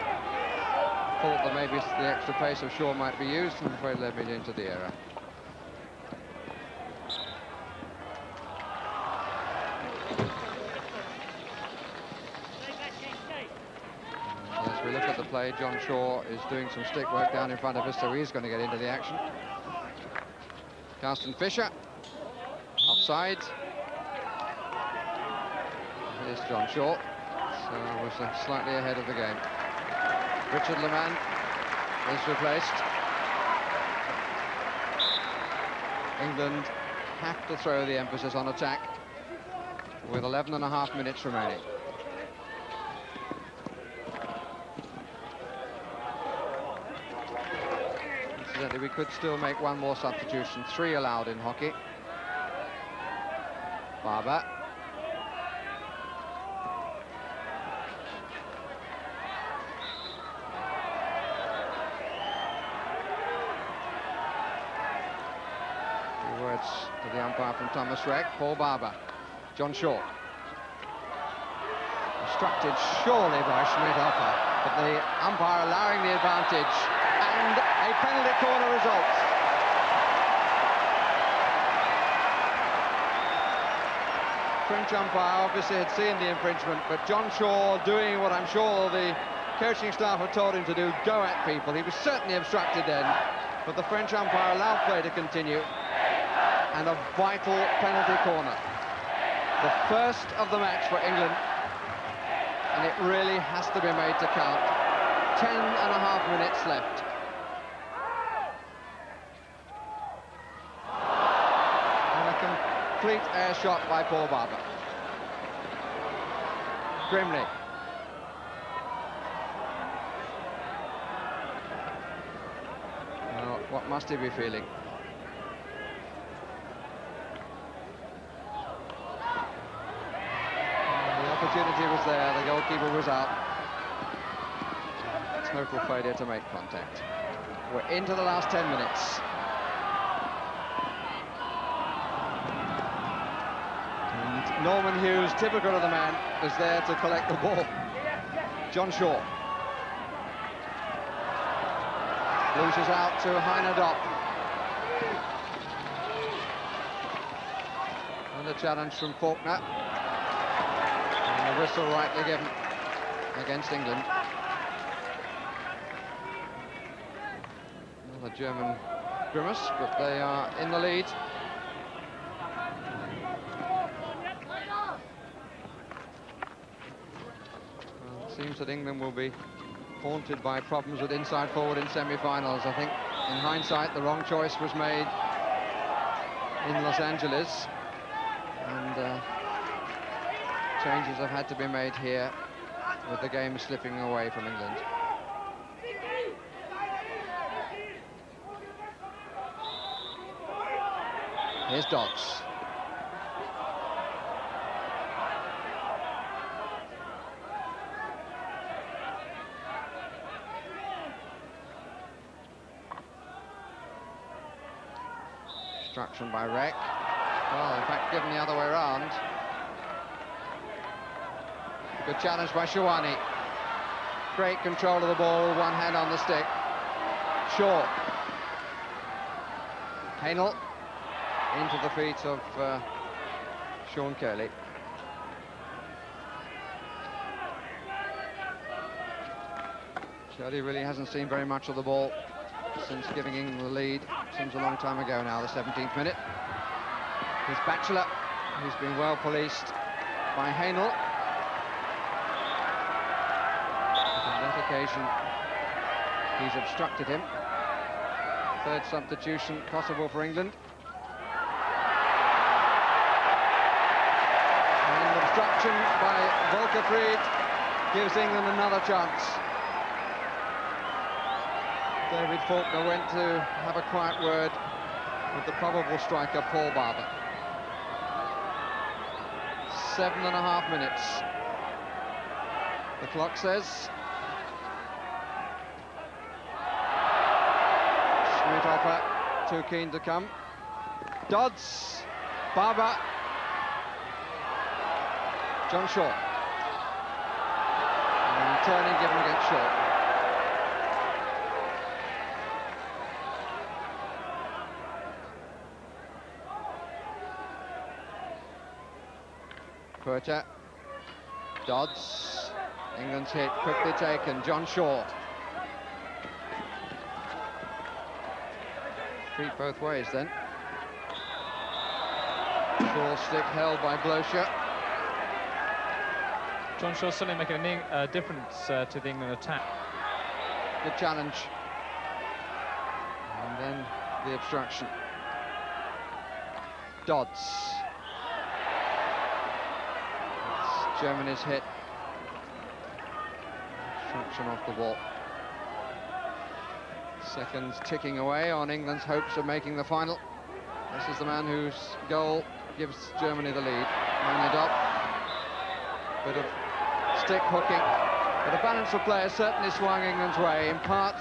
Thought that maybe the extra pace of Shaw might be used, and I'm afraid led me into the error. As we look at the play, John Shaw is doing some stick work down in front of us, so he's going to get into the action. Carsten Fischer, offside. Here's John Shaw, so was slightly ahead of the game. Richard Leman is replaced. England have to throw the emphasis on attack with 11.5 minutes remaining. Incidentally, we could still make one more substitution. 3 allowed in hockey. Barber. To the umpire from Thomas Reck, Paul Barber, John Shaw. Obstructed surely by Schmidt-Opper, but the umpire allowing the advantage, and a penalty corner results. French umpire obviously had seen the infringement, but John Shaw doing what I'm sure the coaching staff had told him to do, go at people. He was certainly obstructed then, but the French umpire allowed play to continue. And a vital penalty corner. The first of the match for England, and it really has to be made to count. 10.5 minutes left. And a complete air shot by Paul Barber. Grimley. Now, what must he be feeling? Opportunity was there, the goalkeeper was out. Total failure to make contact. We're into the last 10 minutes. And Norman Hughes, typical of the man, is there to collect the ball. John Shaw. Loses out to Heiner Dopp. And the challenge from Faulkner. And the whistle rightly given against England. Another German grimace, but they are in the lead. Well, it seems that England will be haunted by problems with inside forward in semi-finals. I think, in hindsight, the wrong choice was made in Los Angeles, and changes have had to be made here, with the game slipping away from England. Here's Dodds. Obstruction by Reck. Well, in fact, given the other way around. Good challenge by Shawani. Great control of the ball, one hand on the stick. Shaw. Hainel into the feet of Sean Curley. Curley really hasn't seen very much of the ball since giving England the lead. Seems a long time ago now, the 17th minute. Here's Batchelor, who's been well policed by Hainel. On that occasion, he's obstructed him. Third substitution possible for England. And obstruction by Volker-Fried gives England another chance. David Faulkner went to have a quiet word with the probable striker, Paul Barber. 7.5 minutes. The clock says. Schmidhoffer too keen to come. Dodds, Barber, John Shaw. And turning given against Shaw. Puerta, Dodds, England's hit, quickly taken, John Shaw. Feet both ways then. Shaw's stick held by Blocher. John Shaw certainly making a difference to the England attack. Good challenge. And then the obstruction. Dodds. Germany's hit. Obstruction off the wall. Seconds ticking away on England's hopes of making the final. This is the man whose goal gives Germany the lead. Minded up. Bit of stick hooking. But the balance of play has certainly swung England's way, in part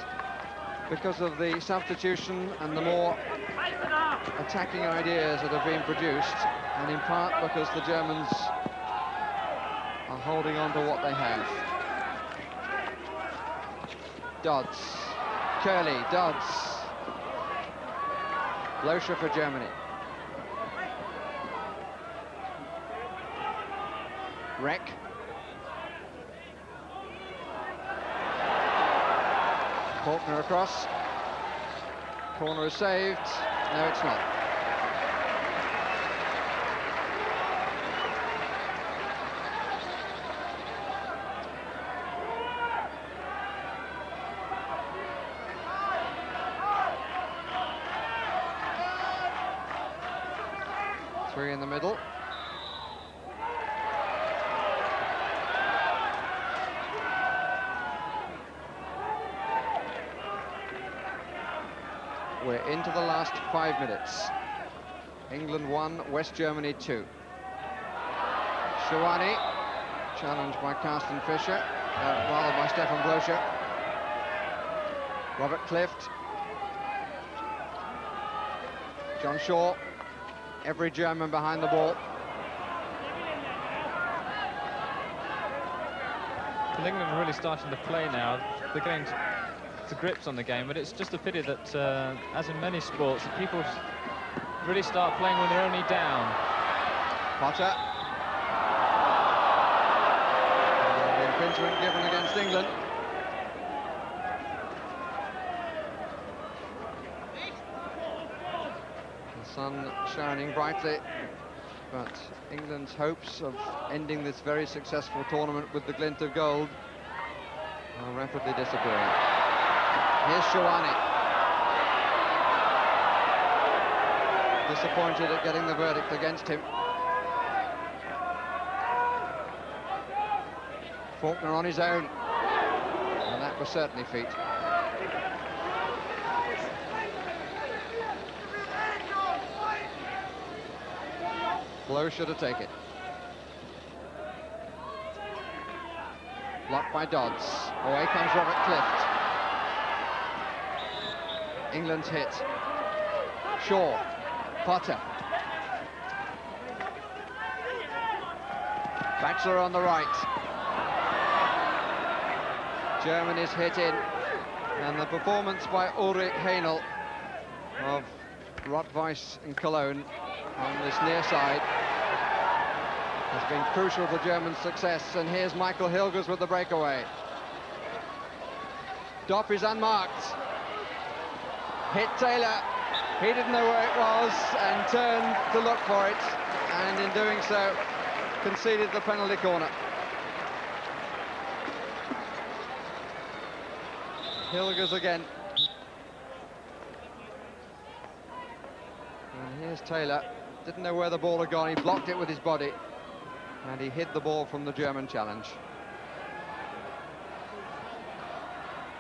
because of the substitution and the more attacking ideas that have been produced, and in part because the Germans are holding on to what they have. Dodds, Curley, Dodds. Blocher for Germany. Reck. Faulkner across. Corner is saved. No, it's not. Three in the middle. We're into the last 5 minutes. England 1, West Germany 2. Shawani, challenged by Carsten Fischer, rather by Stefan Blocher. Robert Clift. John Shaw. Every German behind the ball. Well, England are really starting to play now. They're getting to grips on the game, but it's just a pity that, as in many sports, that people really start playing when they're only down. Potter. The impingement given against England. Sun shining brightly, but England's hopes of ending this very successful tournament with the glint of gold are are rapidly disappearing. Here's Shawani. Disappointed at getting the verdict against him. Faulkner on his own. And that was certainly feet. Blow should have taken it. Blocked by Dodds. Away comes Robert Clift. England's hit. Shaw. Potter. Batchelor on the right. Germany's hit in. And the performance by Ulrich Haenel of Rot-Weiss in Cologne on this near side has been crucial for German success. And here's Michael Hilgers with the breakaway. Dopp is unmarked. Hit Taylor. He didn't know where it was and turned to look for it, and in doing so conceded the penalty corner. Hilgers again. And here's Taylor. Didn't know where the ball had gone. He blocked it with his body, and he hid the ball from the German challenge.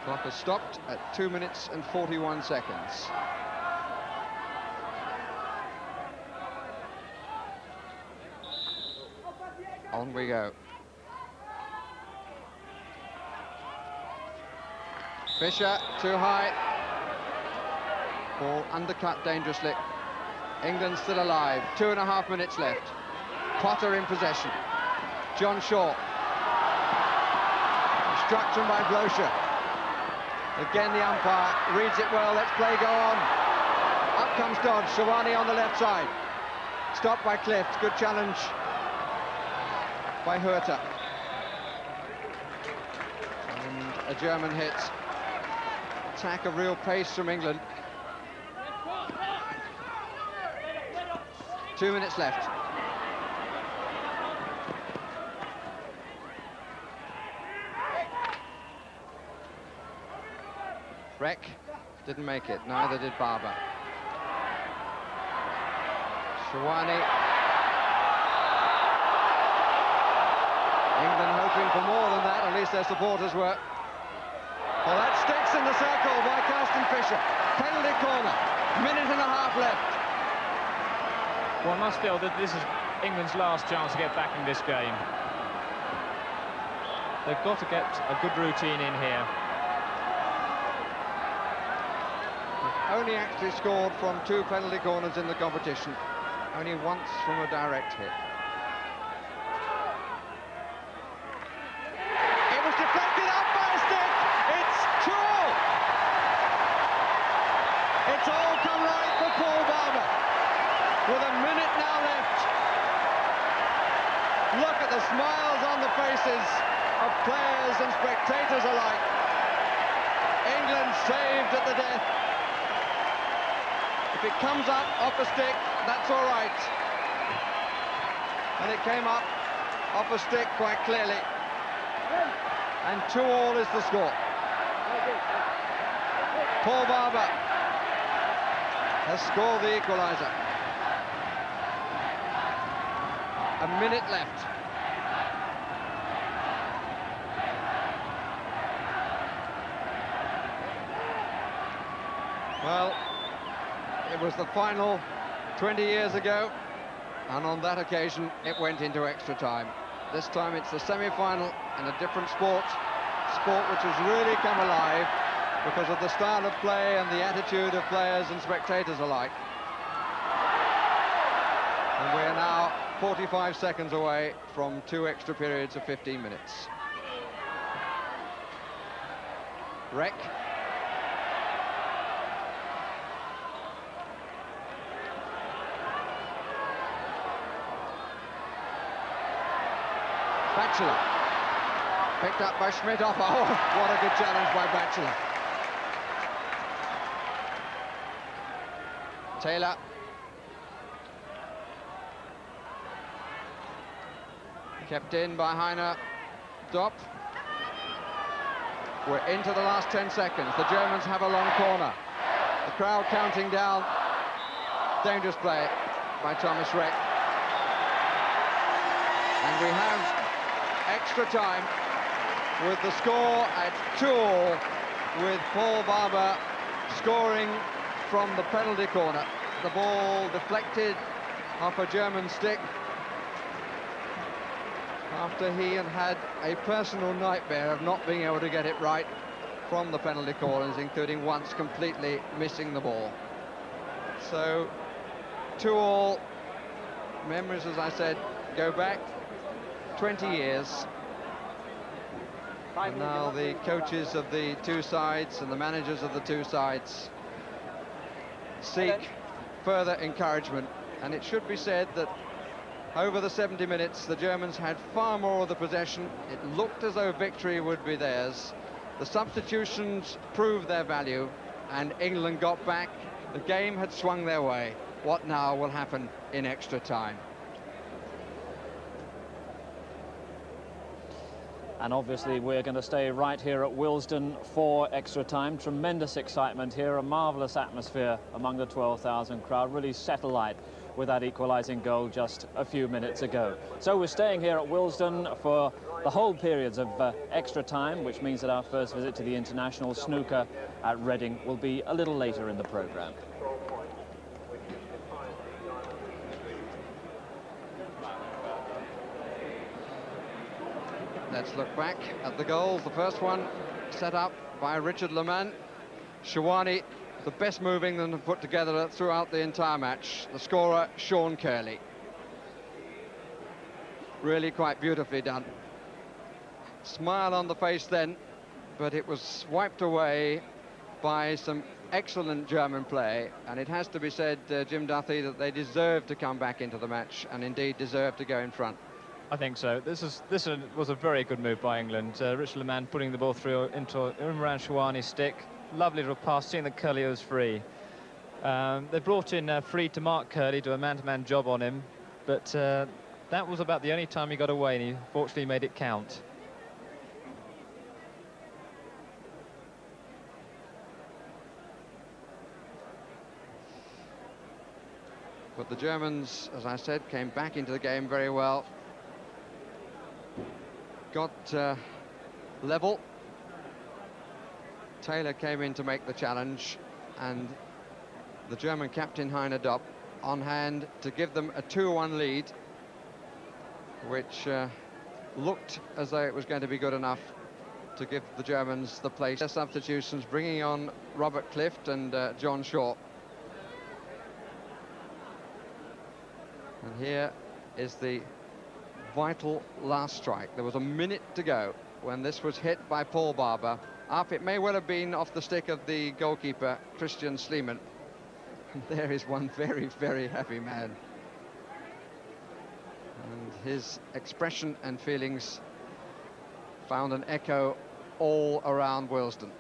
Clock has stopped at 2 minutes and 41 seconds. On we go. Fischer, too high. Ball undercut dangerously. England still alive. 2.5 minutes left. Potter in possession. John Shaw. Obstruction by Blocher. Again the umpire reads it well. Let's play go on. Up comes Dodds. Shawani on the left side. Stopped by Clift. Good challenge by Herter. And a German hit. Attack of real pace from England. 2 minutes left. Reck didn't make it, neither did Barber. Shawani. England hoping for more than that, at least their supporters were. Well, that sticks in the circle by Carsten Fischer. Penalty corner, 1.5 minutes left. One must feel that this is England's last chance to get back in this game. They've got to get a good routine in here. Only actually scored from 2 penalty corners in the competition. Only once from a direct hit. It was deflected up by a stick. It's 2-all. It's all come right for Paul Barber. With 1 minute now left. Look at the smiles on the faces of players and spectators alike. England saved at the death. If it comes up off a stick, that's all right. And it came up off a stick quite clearly. And 2-all is the score. Paul Barber has scored the equaliser. 1 minute left. Well, it was the final 20 years ago, and on that occasion it went into extra time. This time it's the semi-final in a different sport which has really come alive because of the style of play and the attitude of players and spectators alike. And we're now 45 seconds away from 2 extra periods of 15 minutes. Reck. Batchelor. Picked up by Schmidhoff. Oh, what a good challenge by Batchelor. Taylor. Kept in by Heiner. Dopp. We're into the last 10 seconds. The Germans have a long corner. The crowd counting down. Dangerous play by Thomas Reck. And we have extra time with the score at 2-2, with Paul Barber scoring from the penalty corner. The ball deflected off a German stick after he had a personal nightmare of not being able to get it right from the penalty corners, including once completely missing the ball. So 2-2. Memories, as I said, go back 20 years. And now the coaches of the two sides and the managers of the two sides seek further encouragement. And it should be said that over the 70 minutes, the Germans had far more of the possession. It looked as though victory would be theirs. The substitutions proved their value, and England got back. The game had swung their way. What now will happen in extra time? And obviously we're going to stay right here at Willesden for extra time. Tremendous excitement here, a marvellous atmosphere among the 12,000 crowd, really set alight with that equalising goal just a few minutes ago. So we're staying here at Willesden for the whole periods of extra time, which means that our first visit to the international snooker at Reading will be a little later in the programme. Let's look back at the goals. The first one set up by Richard Leman. Shawani, the best move England have put together throughout the entire match. The scorer, Sean Curley. Really quite beautifully done. Smile on the face then, but it was wiped away by some excellent German play. And it has to be said, Jim Duthie, that they deserved to come back into the match and indeed deserved to go in front. I think so. This was a very good move by England. Richard Leman putting the ball through into Imran Shawani's stick. Lovely little pass, seeing that Curley was free. They brought in Freed to mark Curley, do a man-to-man job on him, but that was about the only time he got away, and he fortunately made it count. But the Germans, as I said, came back into the game very well. Got level. Taylor came in to make the challenge, and the German captain Heiner Dopp on hand to give them a 2-1 lead, which looked as though it was going to be good enough to give the Germans the place. Their substitutions bringing on Robert Clift and John Shaw. And here is the vital last strike. There was a minute to go when this was hit by Paul Barber. Up, it may well have been off the stick of the goalkeeper, Christian Sleeman. And there is one very, very happy man. And his expression and feelings found an echo all around Willesden.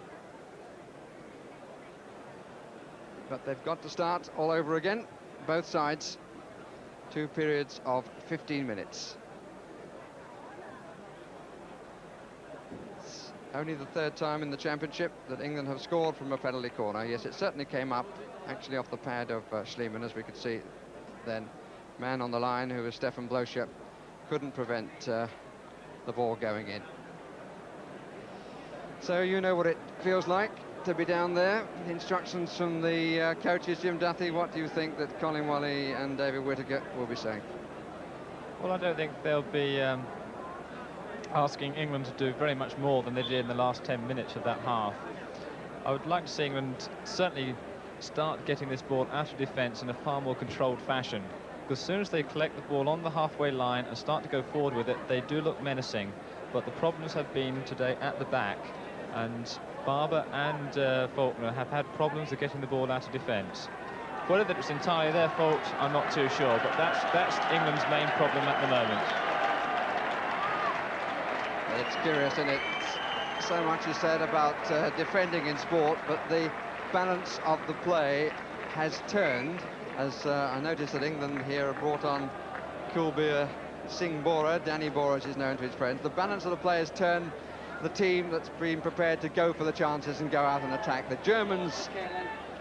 But they've got to start all over again, both sides. 2 periods of 15 minutes. It's only the 3rd time in the championship that England have scored from a penalty corner. Yes, it certainly came up actually off the pad of Schliemann, as we could see then. Man on the line, who was Stefan Blocher, couldn't prevent the ball going in. So you know what it feels like to be down there. Instructions from the coaches. Jim Duthie, what do you think that Colin Wally and David Whittaker will be saying? Well, I don't think they'll be asking England to do very much more than they did in the last 10 minutes of that half. I would like to see England certainly start getting this ball out of defence in a far more controlled fashion, because as soon as they collect the ball on the halfway line and start to go forward with it, they do look menacing. But the problems have been today at the back, and Barber and Faulkner have had problems with getting the ball out of defence. Whether it's entirely their fault, I'm not too sure, but that's England's main problem at the moment. It's curious, isn't it? So much is said about defending in sport, but the balance of the play has turned, as I noticed that England here have brought on Kulbir Singh Bora. Danny Bora, as is known to his friends. The balance of the play has turned the team that's been prepared to go for the chances and go out and attack. The Germans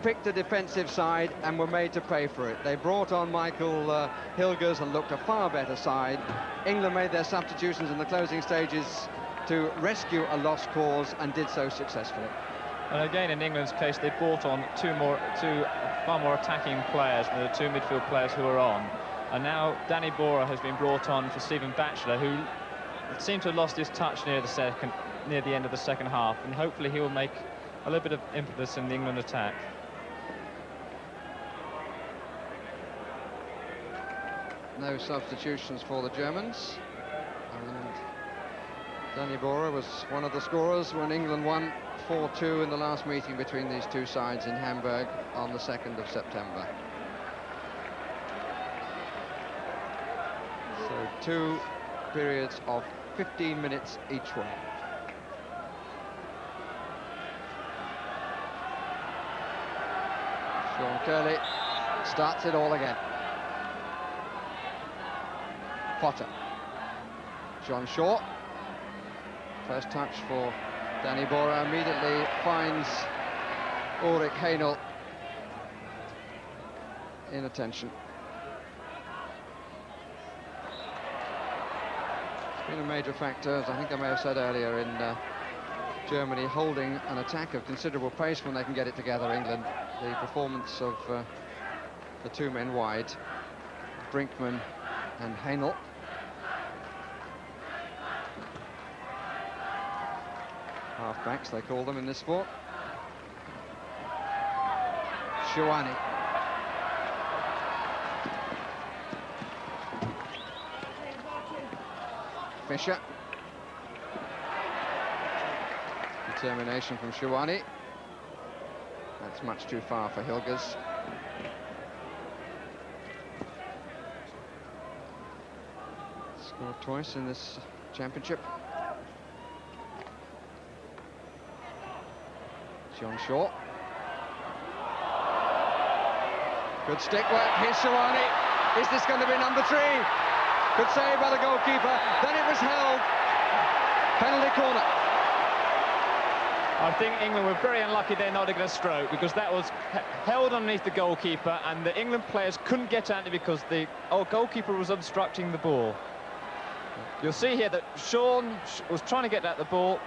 picked a defensive side and were made to pay for it. They brought on Michael Hilgers and looked a far better side. England made their substitutions in the closing stages to rescue a lost cause and did so successfully. And again, in England's case, they brought on two far more attacking players than the two midfield players who were on. And now Danny Bora has been brought on for Stephen Batchelor, who seemed to have lost his touch near the end of the second half, and hopefully he will make a little bit of impetus in the England attack. No substitutions for the Germans, and Danny Bora was one of the scorers when England won 4-2 in the last meeting between these two sides in Hamburg on the 2nd of September. So 2 periods of 15 minutes each way. Sean Curley starts it all again. Potter. John Shaw. First touch for Danny Bora, immediately finds Ulrich Haenel in attention. It's been a major factor, as I think I may have said earlier, in Germany holding an attack of considerable pace when they can get it together. England, the performance of the two men wide, Brinkman and Haenel. Half-backs, they call them in this sport. Shuani. Fisher. Determination from Shuani. That's much too far for Hilgers. Scored twice in this championship. John Shaw. Good stick work. Here's Shuani. Is this going to be number 3? Good save by the goalkeeper. Then it was held. Penalty corner. I think England were very unlucky they're not getting a stroke, because that was held underneath the goalkeeper and the England players couldn't get at it because the goalkeeper was obstructing the ball. You'll see here that Sean was trying to get at the ball.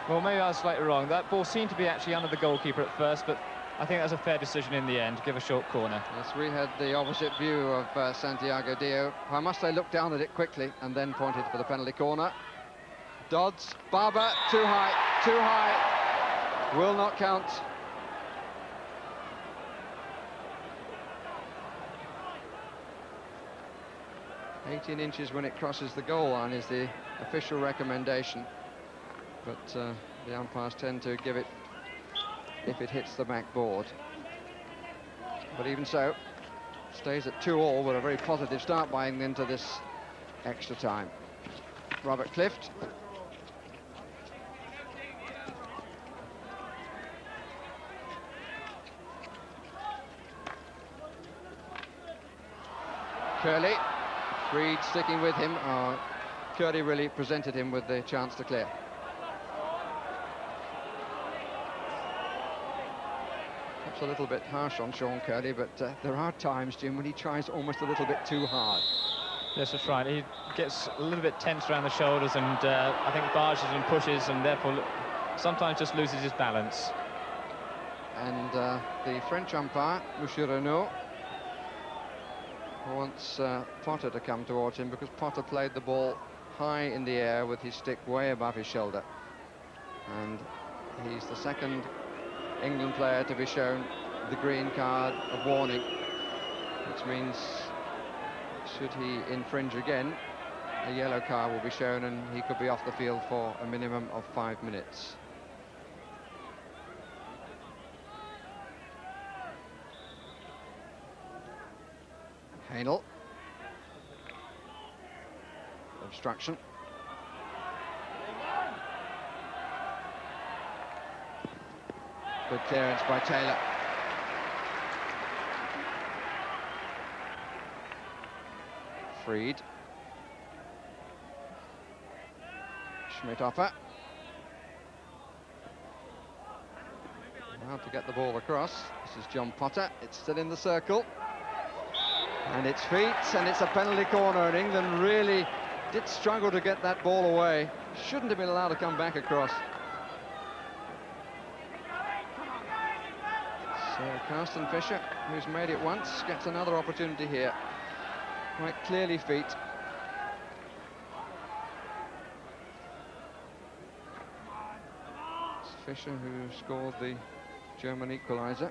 Well, maybe I was slightly wrong. That ball seemed to be actually under the goalkeeper at first, but I think that's a fair decision in the end, to give a short corner. Yes, we had the opposite view of Santiago Dio. I must say, looked down at it quickly and then pointed for the penalty corner. Dodds, Barber, too high, too high. Will not count. "18 inches when it crosses the goal line" is the official recommendation. But the umpires tend to give it if it hits the backboard. But even so, stays at 2-2 with a very positive start by England to this extra time. Robert Clift. Curley. Reed sticking with him. Curley really presented him with the chance to clear. A little bit harsh on Sean Curley, but there are times, Jim, when he tries almost a little bit too hard. Yes, that's right. He gets a little bit tense around the shoulders and I think barges and pushes and therefore sometimes just loses his balance. And the French umpire, Monsieur Renaud, wants Potter to come towards him because Potter played the ball high in the air with his stick way above his shoulder. And he's the second England player to be shown the green card of warning, which means should he infringe again, a yellow card will be shown and he could be off the field for a minimum of 5 minutes. Haenel. Obstruction. Good clearance by Taylor. Freed. Schmidthofer. Hard to get the ball across. This is John Potter. It's still in the circle. And it's feet, and it's a penalty corner, and England really did struggle to get that ball away. Shouldn't have been allowed to come back across. So Carsten Fischer, who's made it once, gets another opportunity here. Quite clearly feet. It's Fischer who scored the German equaliser.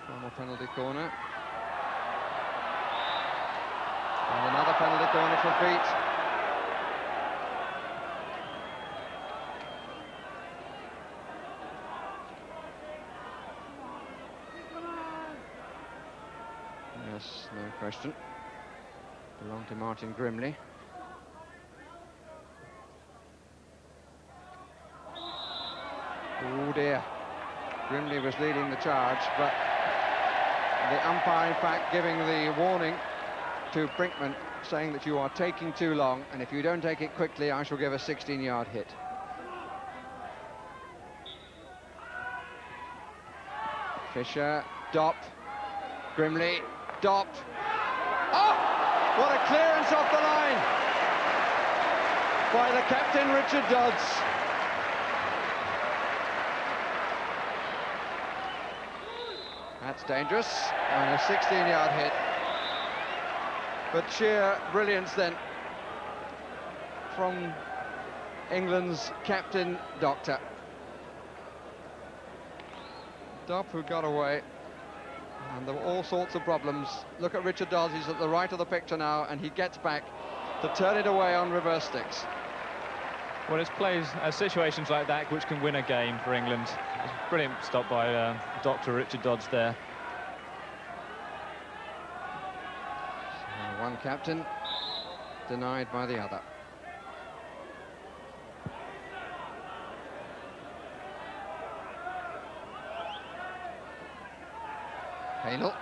From a penalty corner. And another penalty corner for feet. Yes, no question. Belonged to Martin Grimley. Oh dear. Grimley was leading the charge, but the umpire, in fact, giving the warning to Brinkman, saying that you are taking too long, and if you don't take it quickly, I shall give a 16-yard hit. Fischer, Dopp, Grimley, Dopp. Oh! What a clearance off the line by the captain, Richard Dodds. That's dangerous, and a 16-yard hit. But sheer brilliance then from England's captain, Doctor. Dopp, who got away, and there were all sorts of problems. Look at Richard Dodds, he's at the right of the picture now, and he gets back to turn it away on reverse sticks. Well, it's plays, situations like that which can win a game for England. It's a brilliant stop by Dr. Richard Dodds there. So one captain denied by the other. Hainel.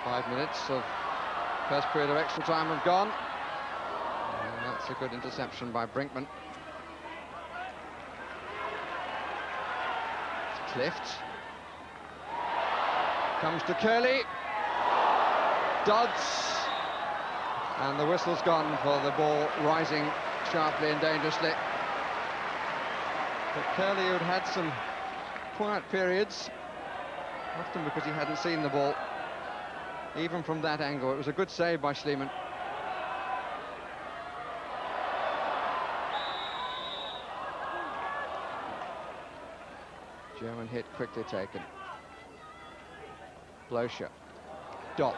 Five minutes of first period of extra time have gone. And that's a good interception by Brinkman. Clift. Comes to Curley. Dodds. And the whistle's gone for the ball rising sharply and dangerously. But Curley, who'd had some quiet periods, often because he hadn't seen the ball, even from that angle. It was a good save by Schliemann. German hit quickly taken. Blocher. Dopp.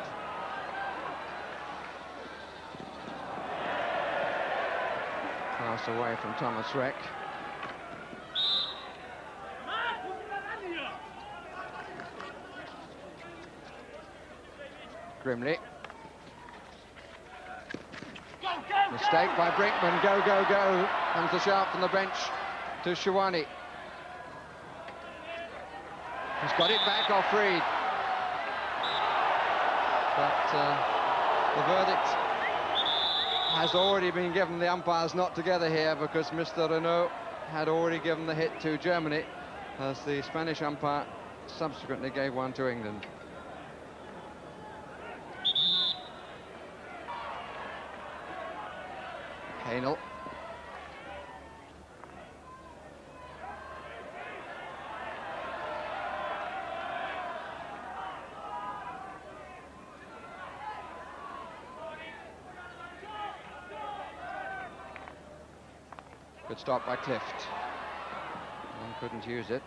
Pass away from Thomas Reck. Grimley. Mistake by Brinkman. Go, go, go. Comes the shout from the bench to Shawani. He's got it back off Reed. But the verdict has already been given. The umpires not together here because Mr. Renault had already given the hit to Germany, as the Spanish umpire subsequently gave one to England. Hainel. Good stop by Clift. One couldn't use it.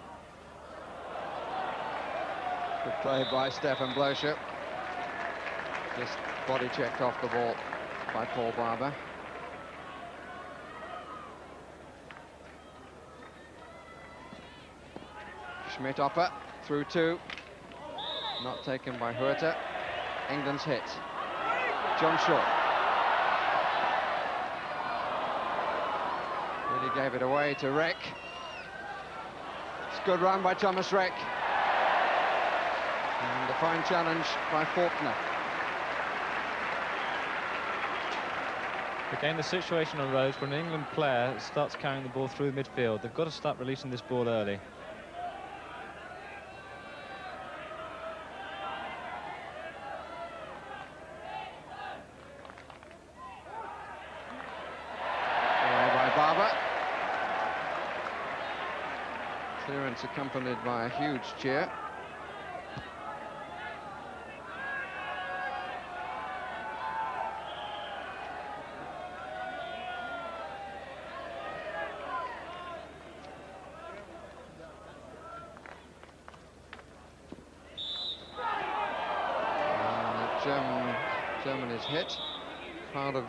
Good play by Stefan Blocher. Just body checked off the ball by Paul Barber. Schmidt-Opper through two. Not taken by Huerta. England's hit. John Shaw. Really gave it away to Reck. It's a good run by Thomas Reck. And a fine challenge by Faulkner. Again, the situation arose when an England player starts carrying the ball through midfield. They've got to start releasing this ball early. Clearance accompanied by a huge cheer. German is hit. Crowd of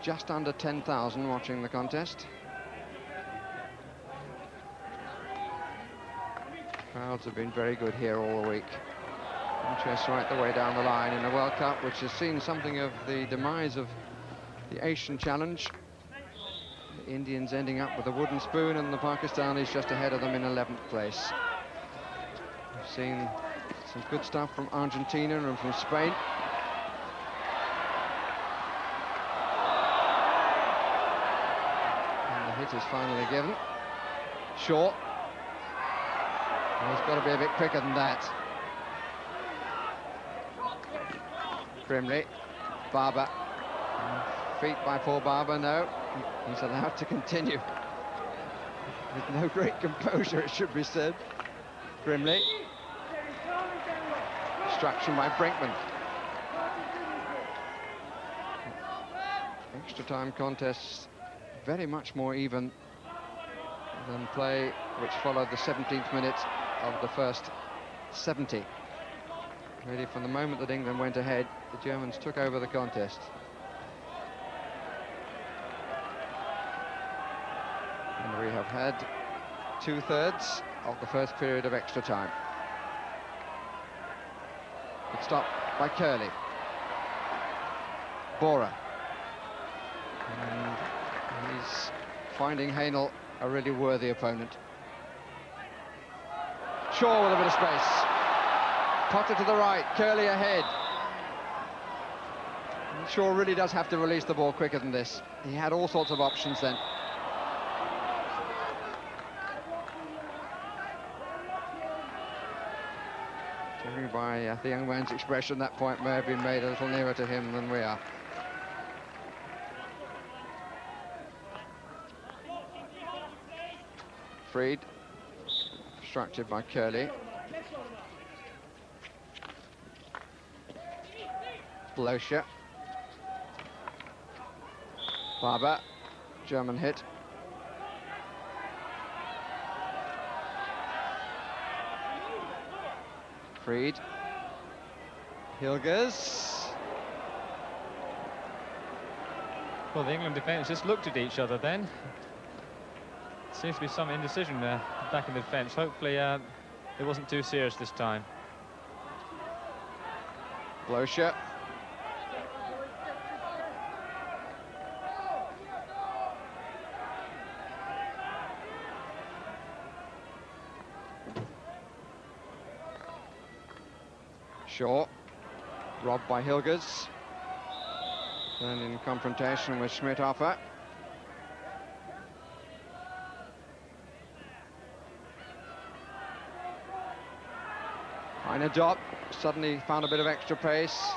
just under 10,000 watching the contest. Crowds have been very good here all the week. Interest right the way down the line in the World Cup, which has seen something of the demise of the Asian Challenge. The Indians ending up with a wooden spoon and the Pakistanis just ahead of them in 11th place. We've seen some good stuff from Argentina and from Spain. And the hit is finally given. Short. He's got to be a bit quicker than that. Grimley. Barber. Feet by Paul Barber, no. He's allowed to continue. With no great composure, it should be said. Grimley. Distraction by Brinkman. Extra time contests very much more even than play which followed the 17th minute of the first 70. Really, from the moment that England went ahead, the Germans took over the contest. And we have had 2/3 of the first period of extra time. Good stop by Curley. Bora. And he's finding Haenel a really worthy opponent. Shaw with a bit of space. Potter to the right, Curley ahead. And Shaw really does have to release the ball quicker than this. He had all sorts of options then. Judging by the young man's expression, that point may have been made a little nearer to him than we are. Freed, obstructed by Curley. Blosher. Barber, German hit. Freed. Hilgers. Well, the England defence just looked at each other then. Seems to be some indecision there back in the defence. Hopefully it wasn't too serious this time. Blosher. Shaw, robbed by Hilgers. Then in confrontation with Schmidhofer. Dot suddenly found a bit of extra pace.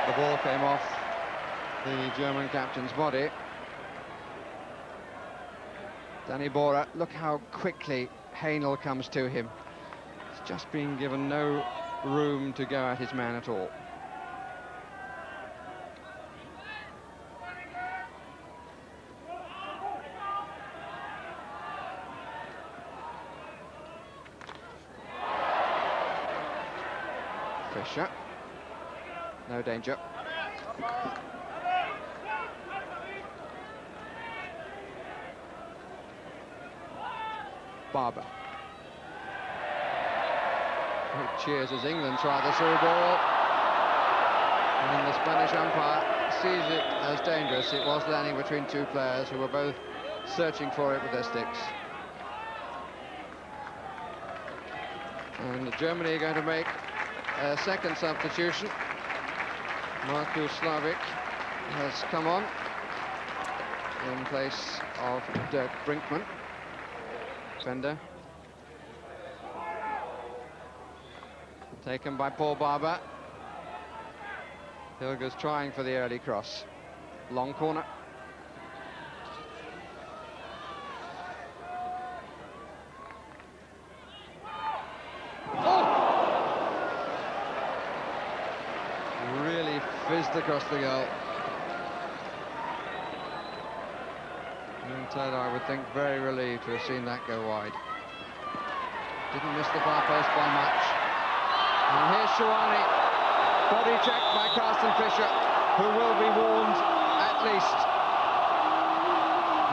The ball came off the German captain's body. Danny Bora, look how quickly Haenel comes to him. He's just been given no room to go at his man at all. Fisher. No danger. Barber. Great cheers as England try the through ball. And the Spanish umpire sees it as dangerous. It was landing between two players who were both searching for it with their sticks. And Germany are going to make a second substitution. Marko Slavik has come on in place of Dirk Brinkman, defender. Taken by Paul Barber. Hilger's trying for the early cross. Long corner. Really fizzed across the goal. Ted, I would think, very relieved to have seen that go wide. Didn't miss the far post by much. And here's Shawani, body checked by Carsten Fischer, who will be warned at least.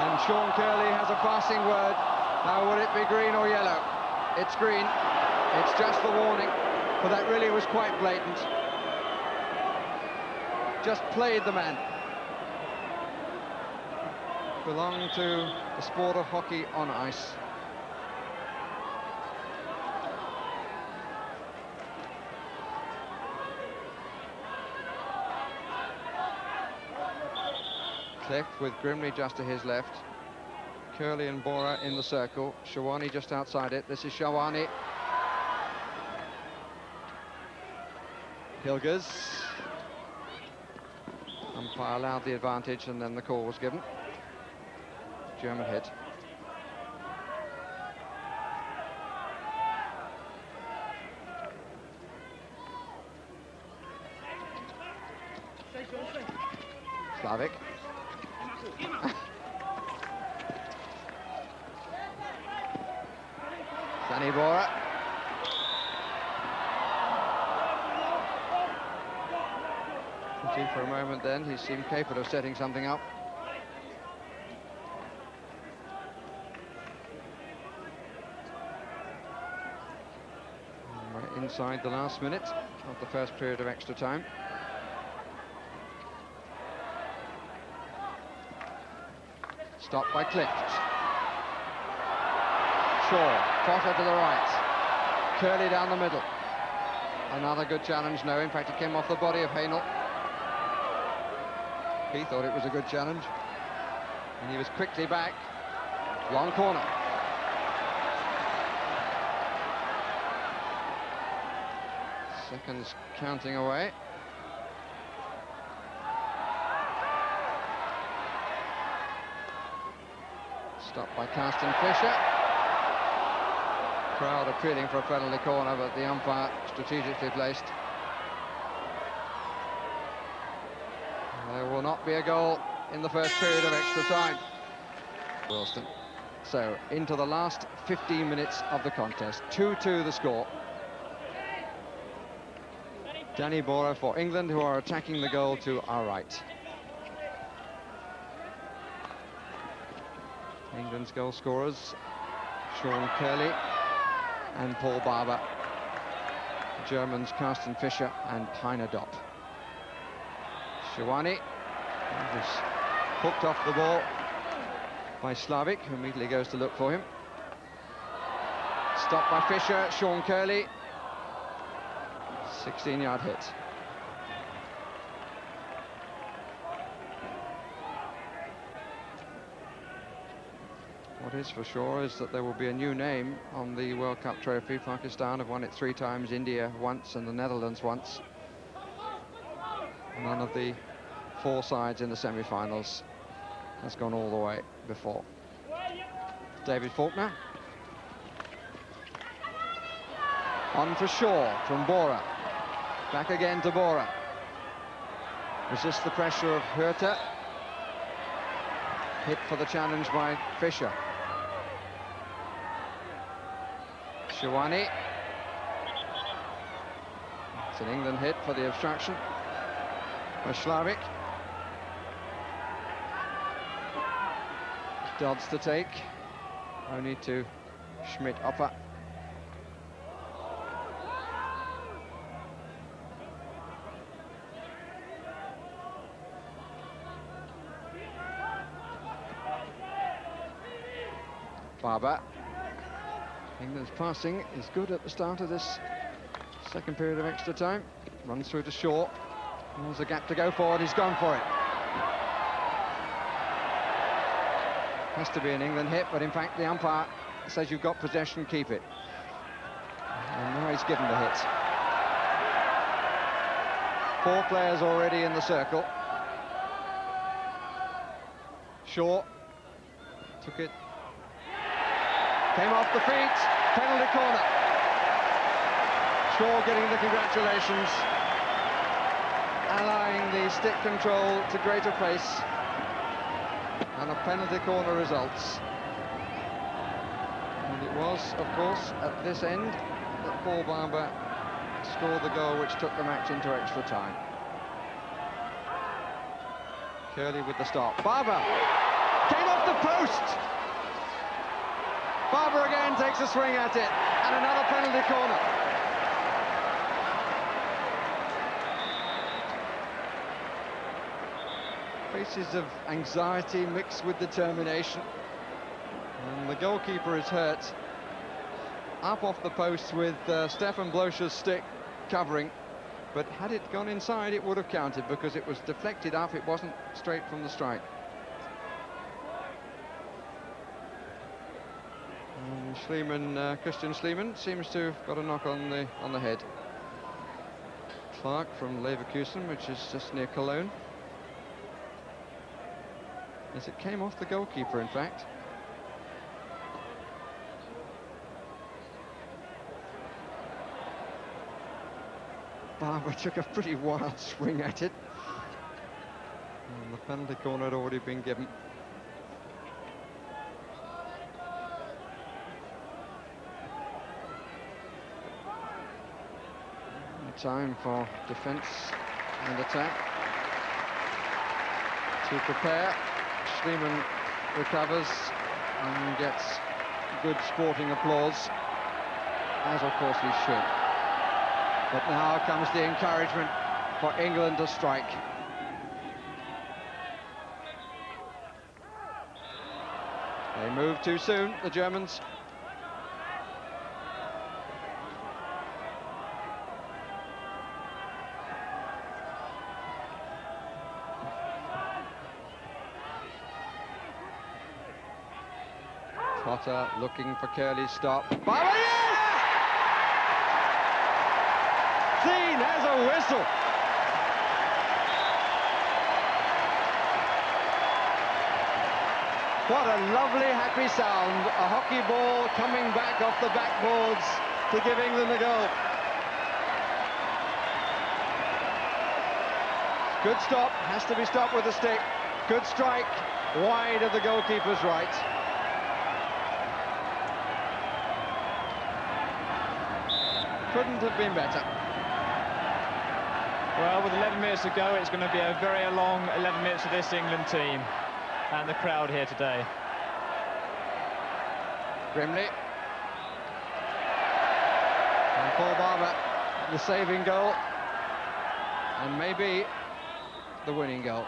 And Sean Curley has a passing word. Now, would it be green or yellow? It's green. It's just the warning, but that really was quite blatant. Just played the man. Belong to the sport of hockey on ice. Cleft with Grimley just to his left. Curley and Bora in the circle. Shawani just outside it. This is Shawani. Hilgers. Umpire allowed the advantage and then the call was given. German hit. Slavik. Danny Bora. For a moment then, he seemed capable of setting something up. We're inside the last minute of the first period of extra time. Stopped by Clift. Shaw, Potter to the right. Curley down the middle. Another good challenge, no, in fact it came off the body of Hainel. He thought it was a good challenge. And he was quickly back. Long corner. Seconds counting away. Stopped by Carsten Fischer. Crowd appealing for a penalty corner, but the umpire strategically placed. There will not be a goal in the first period of extra time. Willesden. So into the last 15 minutes of the contest. 2-2 the score. Danny Bora for England, who are attacking the goal to our right. England's goal scorers, Sean Curley and Paul Barber. Germans, Carsten Fischer and Heiner Dopp. Shawani was hooked off the ball by Slavik, who immediately goes to look for him. Stopped by Fischer, Sean Curley. 16-yard hit. What is for sure is that there will be a new name on the World Cup trophy. Pakistan have won it 3 times, India once and the Netherlands once. None of the 4 sides in the semi-finals has gone all the way before. David Faulkner. On for Shaw from Bora. Back again to Bora. Resists the pressure of Herta. Hit for the challenge by Fischer. Shawani. It's an England hit for the obstruction by Slavik. Dodds to take. Only to Schmidt-Opper. Barber. England's passing is good at the start of this second period of extra time. Runs through to Shaw. There's a gap to go forward. He's gone for it. Has to be an England hit, but in fact the umpire says you've got possession, keep it. And now he's given the hit. 4 players already in the circle. Shaw took it. Came off the feet. Penalty corner. Shaw getting the congratulations. Allowing the stick control to greater pace. And a penalty corner results. And it was, of course, at this end that Paul Barber scored the goal which took the match into extra time. Curley with the stop. Barber came off the post. Barber again takes a swing at it, and another penalty corner. Faces of anxiety mixed with determination. And the goalkeeper is hurt. Up off the post with Stefan Blocher's stick covering. But had it gone inside, it would have counted because it was deflected up. It wasn't straight from the strike. And Christian Schliemann seems to have got a knock on the head. Clark from Leverkusen, which is just near Cologne. As it came off the goalkeeper, in fact. Barber took a pretty wild swing at it. And the penalty corner had already been given. Time for defence and attack. To prepare, Schliemann recovers and gets good sporting applause, as of course he should. But now comes the encouragement for England to strike. They move too soon, the Germans. Potter looking for Curley's stop. Barber, yes! Dean has a whistle. What a lovely, happy sound. A hockey ball coming back off the backboards to give England the goal. Good stop, has to be stopped with a stick. Good strike, wide of the goalkeeper's right. Couldn't have been better. Well, with 11 minutes to go, it's going to be a very long 11 minutes for this England team and the crowd here today. Grimley. And Paul Barber, the saving goal. And maybe the winning goal.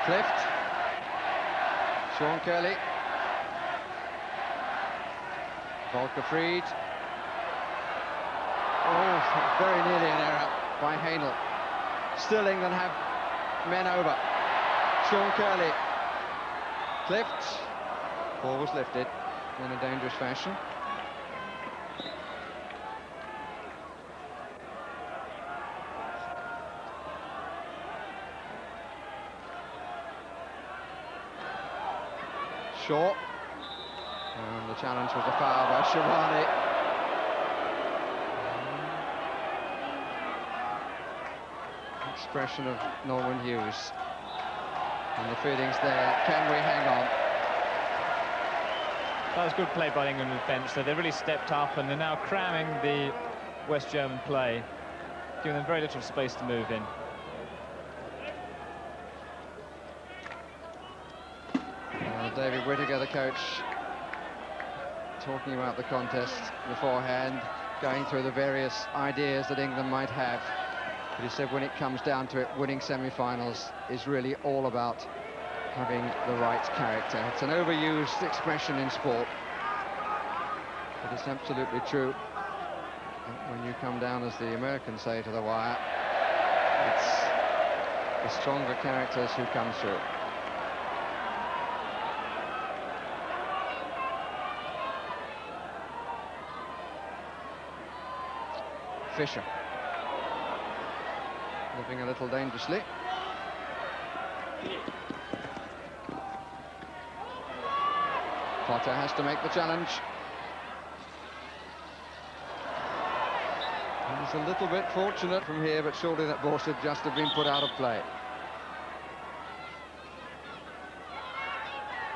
Clift, Sean Curley, Volker Fried. Oh, very nearly an error by Hainel. Still England have men over. Sean Curley, Clift, ball was lifted in a dangerous fashion. Shaw, and the challenge was a foul by Shabani. Expression of Norman Hughes, and the feelings there. Can we hang on? That was good play by England with bench. So they really stepped up, and they're now cramming the West German play, giving them very little space to move in. David Whittaker, the coach, talking about the contest beforehand, going through the various ideas that England might have. But he said when it comes down to it, winning semi-finals is really all about having the right character. It's an overused expression in sport, but it's absolutely true. When you come down, as the Americans say, to the wire, it's the stronger characters who come through. Fisher living a little dangerously. Potter has to make the challenge. He's a little bit fortunate from here, but surely that ball should just have been put out of play.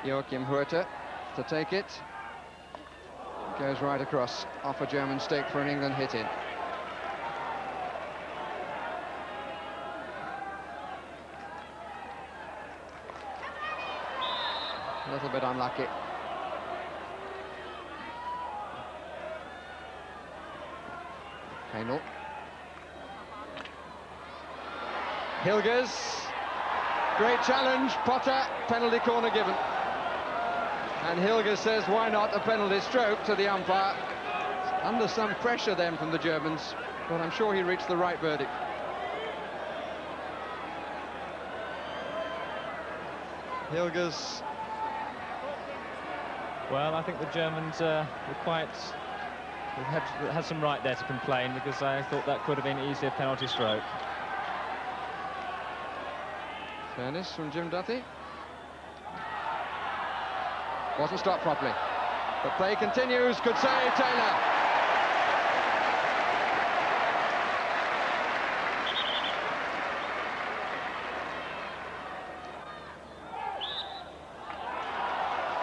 Joachim Huerta to take it. Goes right across, off a German stick for an England hit-in. A little bit unlucky. Hainel. Hilgers. Great challenge. Potter. Penalty corner given. And Hilgers says, why not a penalty stroke to the umpire. Under some pressure then from the Germans, but I'm sure he reached the right verdict. Hilgers. Well, I think the Germans were quite... had some right there to complain, because I thought that could have been easily a penalty stroke. Fairness from Jim Duthie. Wasn't stopped properly. But play continues. Good save, Taylor.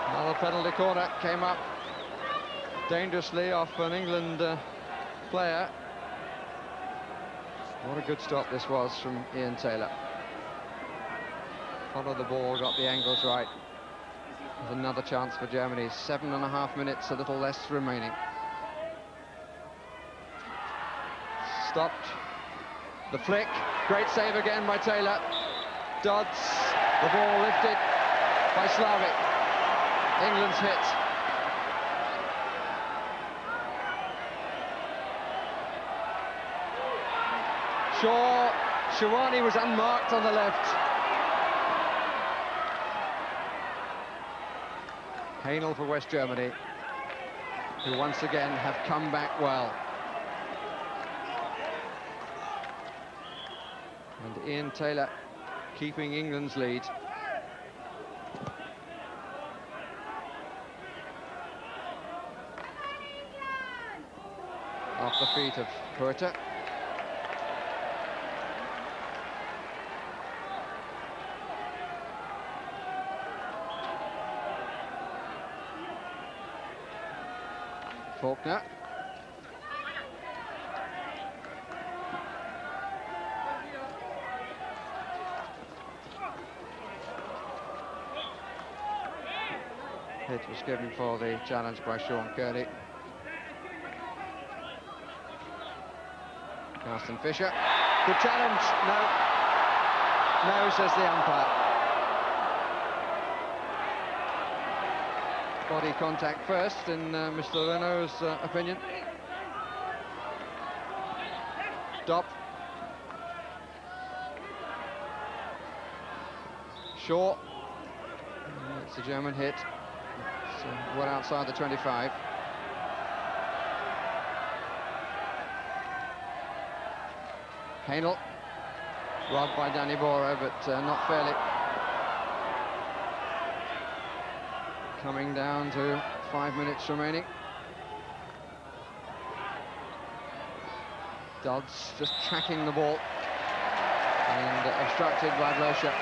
Another penalty corner came up dangerously off an England player. What a good stop this was from Ian Taylor. Followed the ball, got the angles right. There's another chance for Germany. 7.5 minutes, a little less remaining. Stopped. The flick. Great save again by Taylor. Dodds. The ball lifted by Slavic. England's hit. Shaw. Shawani was unmarked on the left. Hainel for West Germany, who once again have come back well. And Ian Taylor keeping England's lead. Off the feet of Huerta. Faulkner. Hit was given for the challenge by Sean Kearney. Carsten Fischer. Good challenge. No. No, says the umpire. Body contact first, in Mr. Leno's opinion. Stop. Shaw. It's a German hit. It's well outside the 25. Hainel. Robbed by Danny Bora, but not fairly. Coming down to 5 minutes remaining. Dodds just tracking the ball and obstructed by Blosher.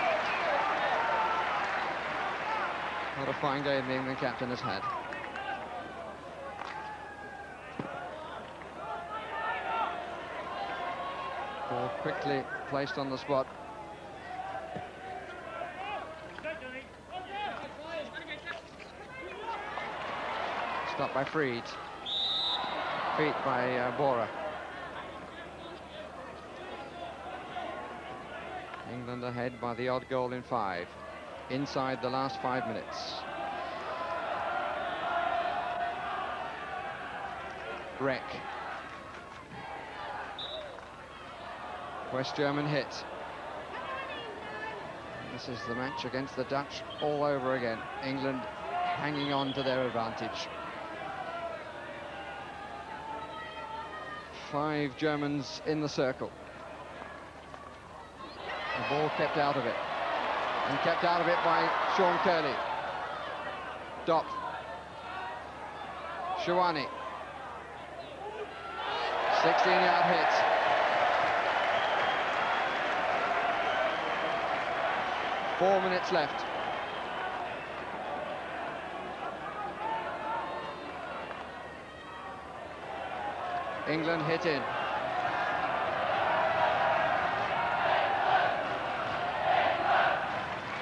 What a fine game the England captain has had. Ball quickly placed on the spot. Stopped by Freed. Feet by Bora. England ahead by the odd goal in 5. Inside the last 5 minutes. Wreck. West German hit. This is the match against the Dutch all over again. England hanging on to their advantage. 5 Germans in the circle. The ball kept out of it. And kept out of it by Sean Curley. Dop. Shawani. 16-yard hit. Four minutes left. England hit in.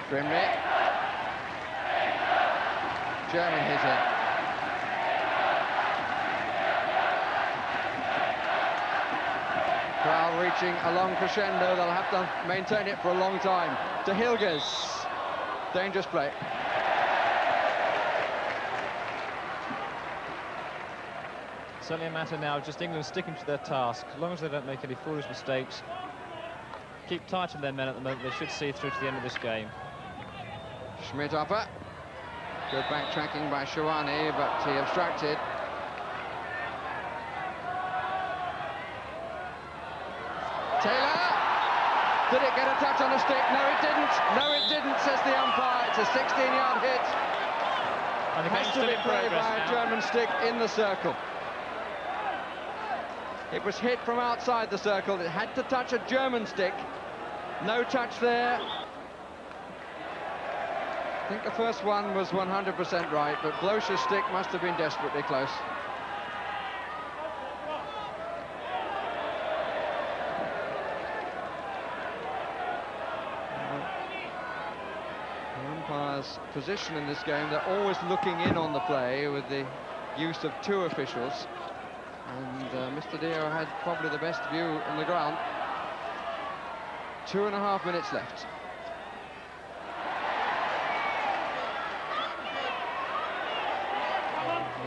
Grimley. German hit in. Crowd reaching a long crescendo. They'll have to maintain it for a long time. To Hilgers. Dangerous play. It's only a matter now of just England sticking to their task. As long as they don't make any foolish mistakes, keep tight on their men at the moment, they should see through to the end of this game. Schmidt upper. Good backtracking by Shawani, but he obstructed. Taylor! Did it get a touch on the stick? No, it didn't. No, it didn't, says the umpire. It's a 16-yard hit. And the game's Has to still be in played progress by now. a German stick in the circle. It was hit from outside the circle. It had to touch a German stick. No touch there. I think the first one was 100% right, but Blocher's stick must have been desperately close. The umpire's position in this game, they're always looking in on the play with the use of 2 officials. And Mr. Dio had probably the best view in the ground. 2.5 minutes left.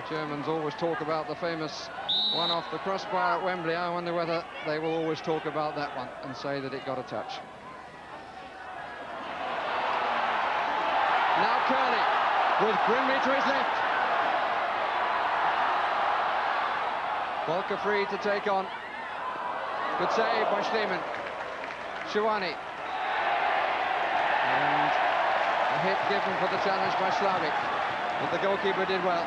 The Germans always talk about the famous one off the crossbar at Wembley. I wonder whether they will always talk about that one and say that it got a touch. Now Curley with Grimley to his left. Volker free to take on. Good save by Schliemann. Shawani. And a hit given for the challenge by Slavik. But the goalkeeper did well.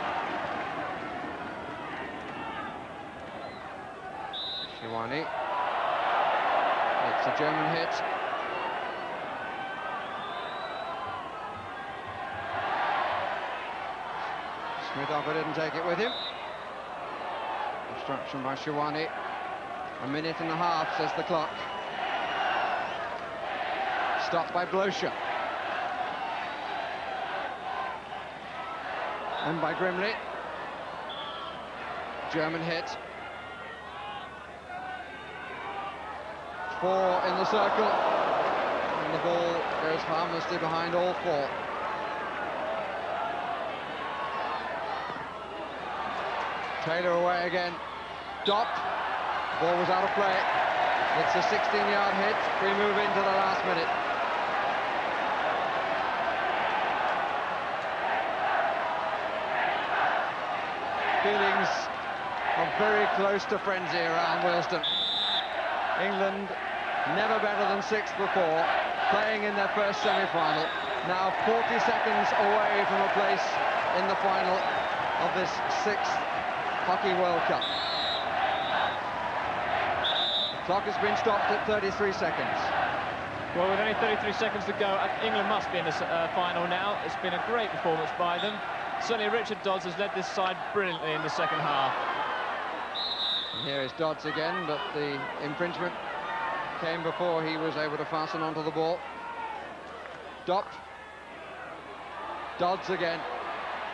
Shawani. It's a German hit. Schmidthofer didn't take it with him. Obstruction by Shawani. 1.5 minutes, says the clock. Stopped by Blocher. And by Grimley. German hit. 4 in the circle. And the ball goes harmlessly behind all 4. Taylor away again. Dop. Ball was out of play. It's a 16-yard hit. We move into the last minute. Feelings are very close to frenzy around Willesden. England never better than 6th before, playing in their first semi-final. Now 40 seconds away from a place in the final of this 6th Hockey World Cup. The clock has been stopped at 33 seconds. Well, with only 33 seconds to go, England must be in the final now. It's been a great performance by them. Certainly Richard Dodds has led this side brilliantly in the second half. And here is Dodds again, but the infringement came before he was able to fasten onto the ball. Dop. Dodds again,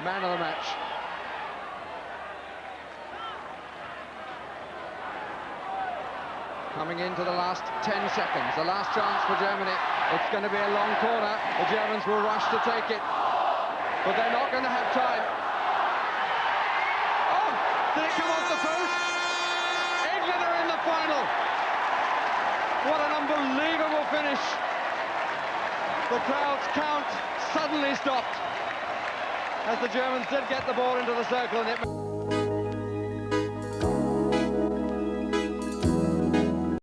man of the match. coming into the last 10 seconds. The last chance for Germany. It's going to be a long corner. The Germans will rush to take it, but they're not going to have time. Oh, did it come off the post? England are in the final. What an unbelievable finish. The crowd's count suddenly stopped as the Germans did get the ball into the circle, and it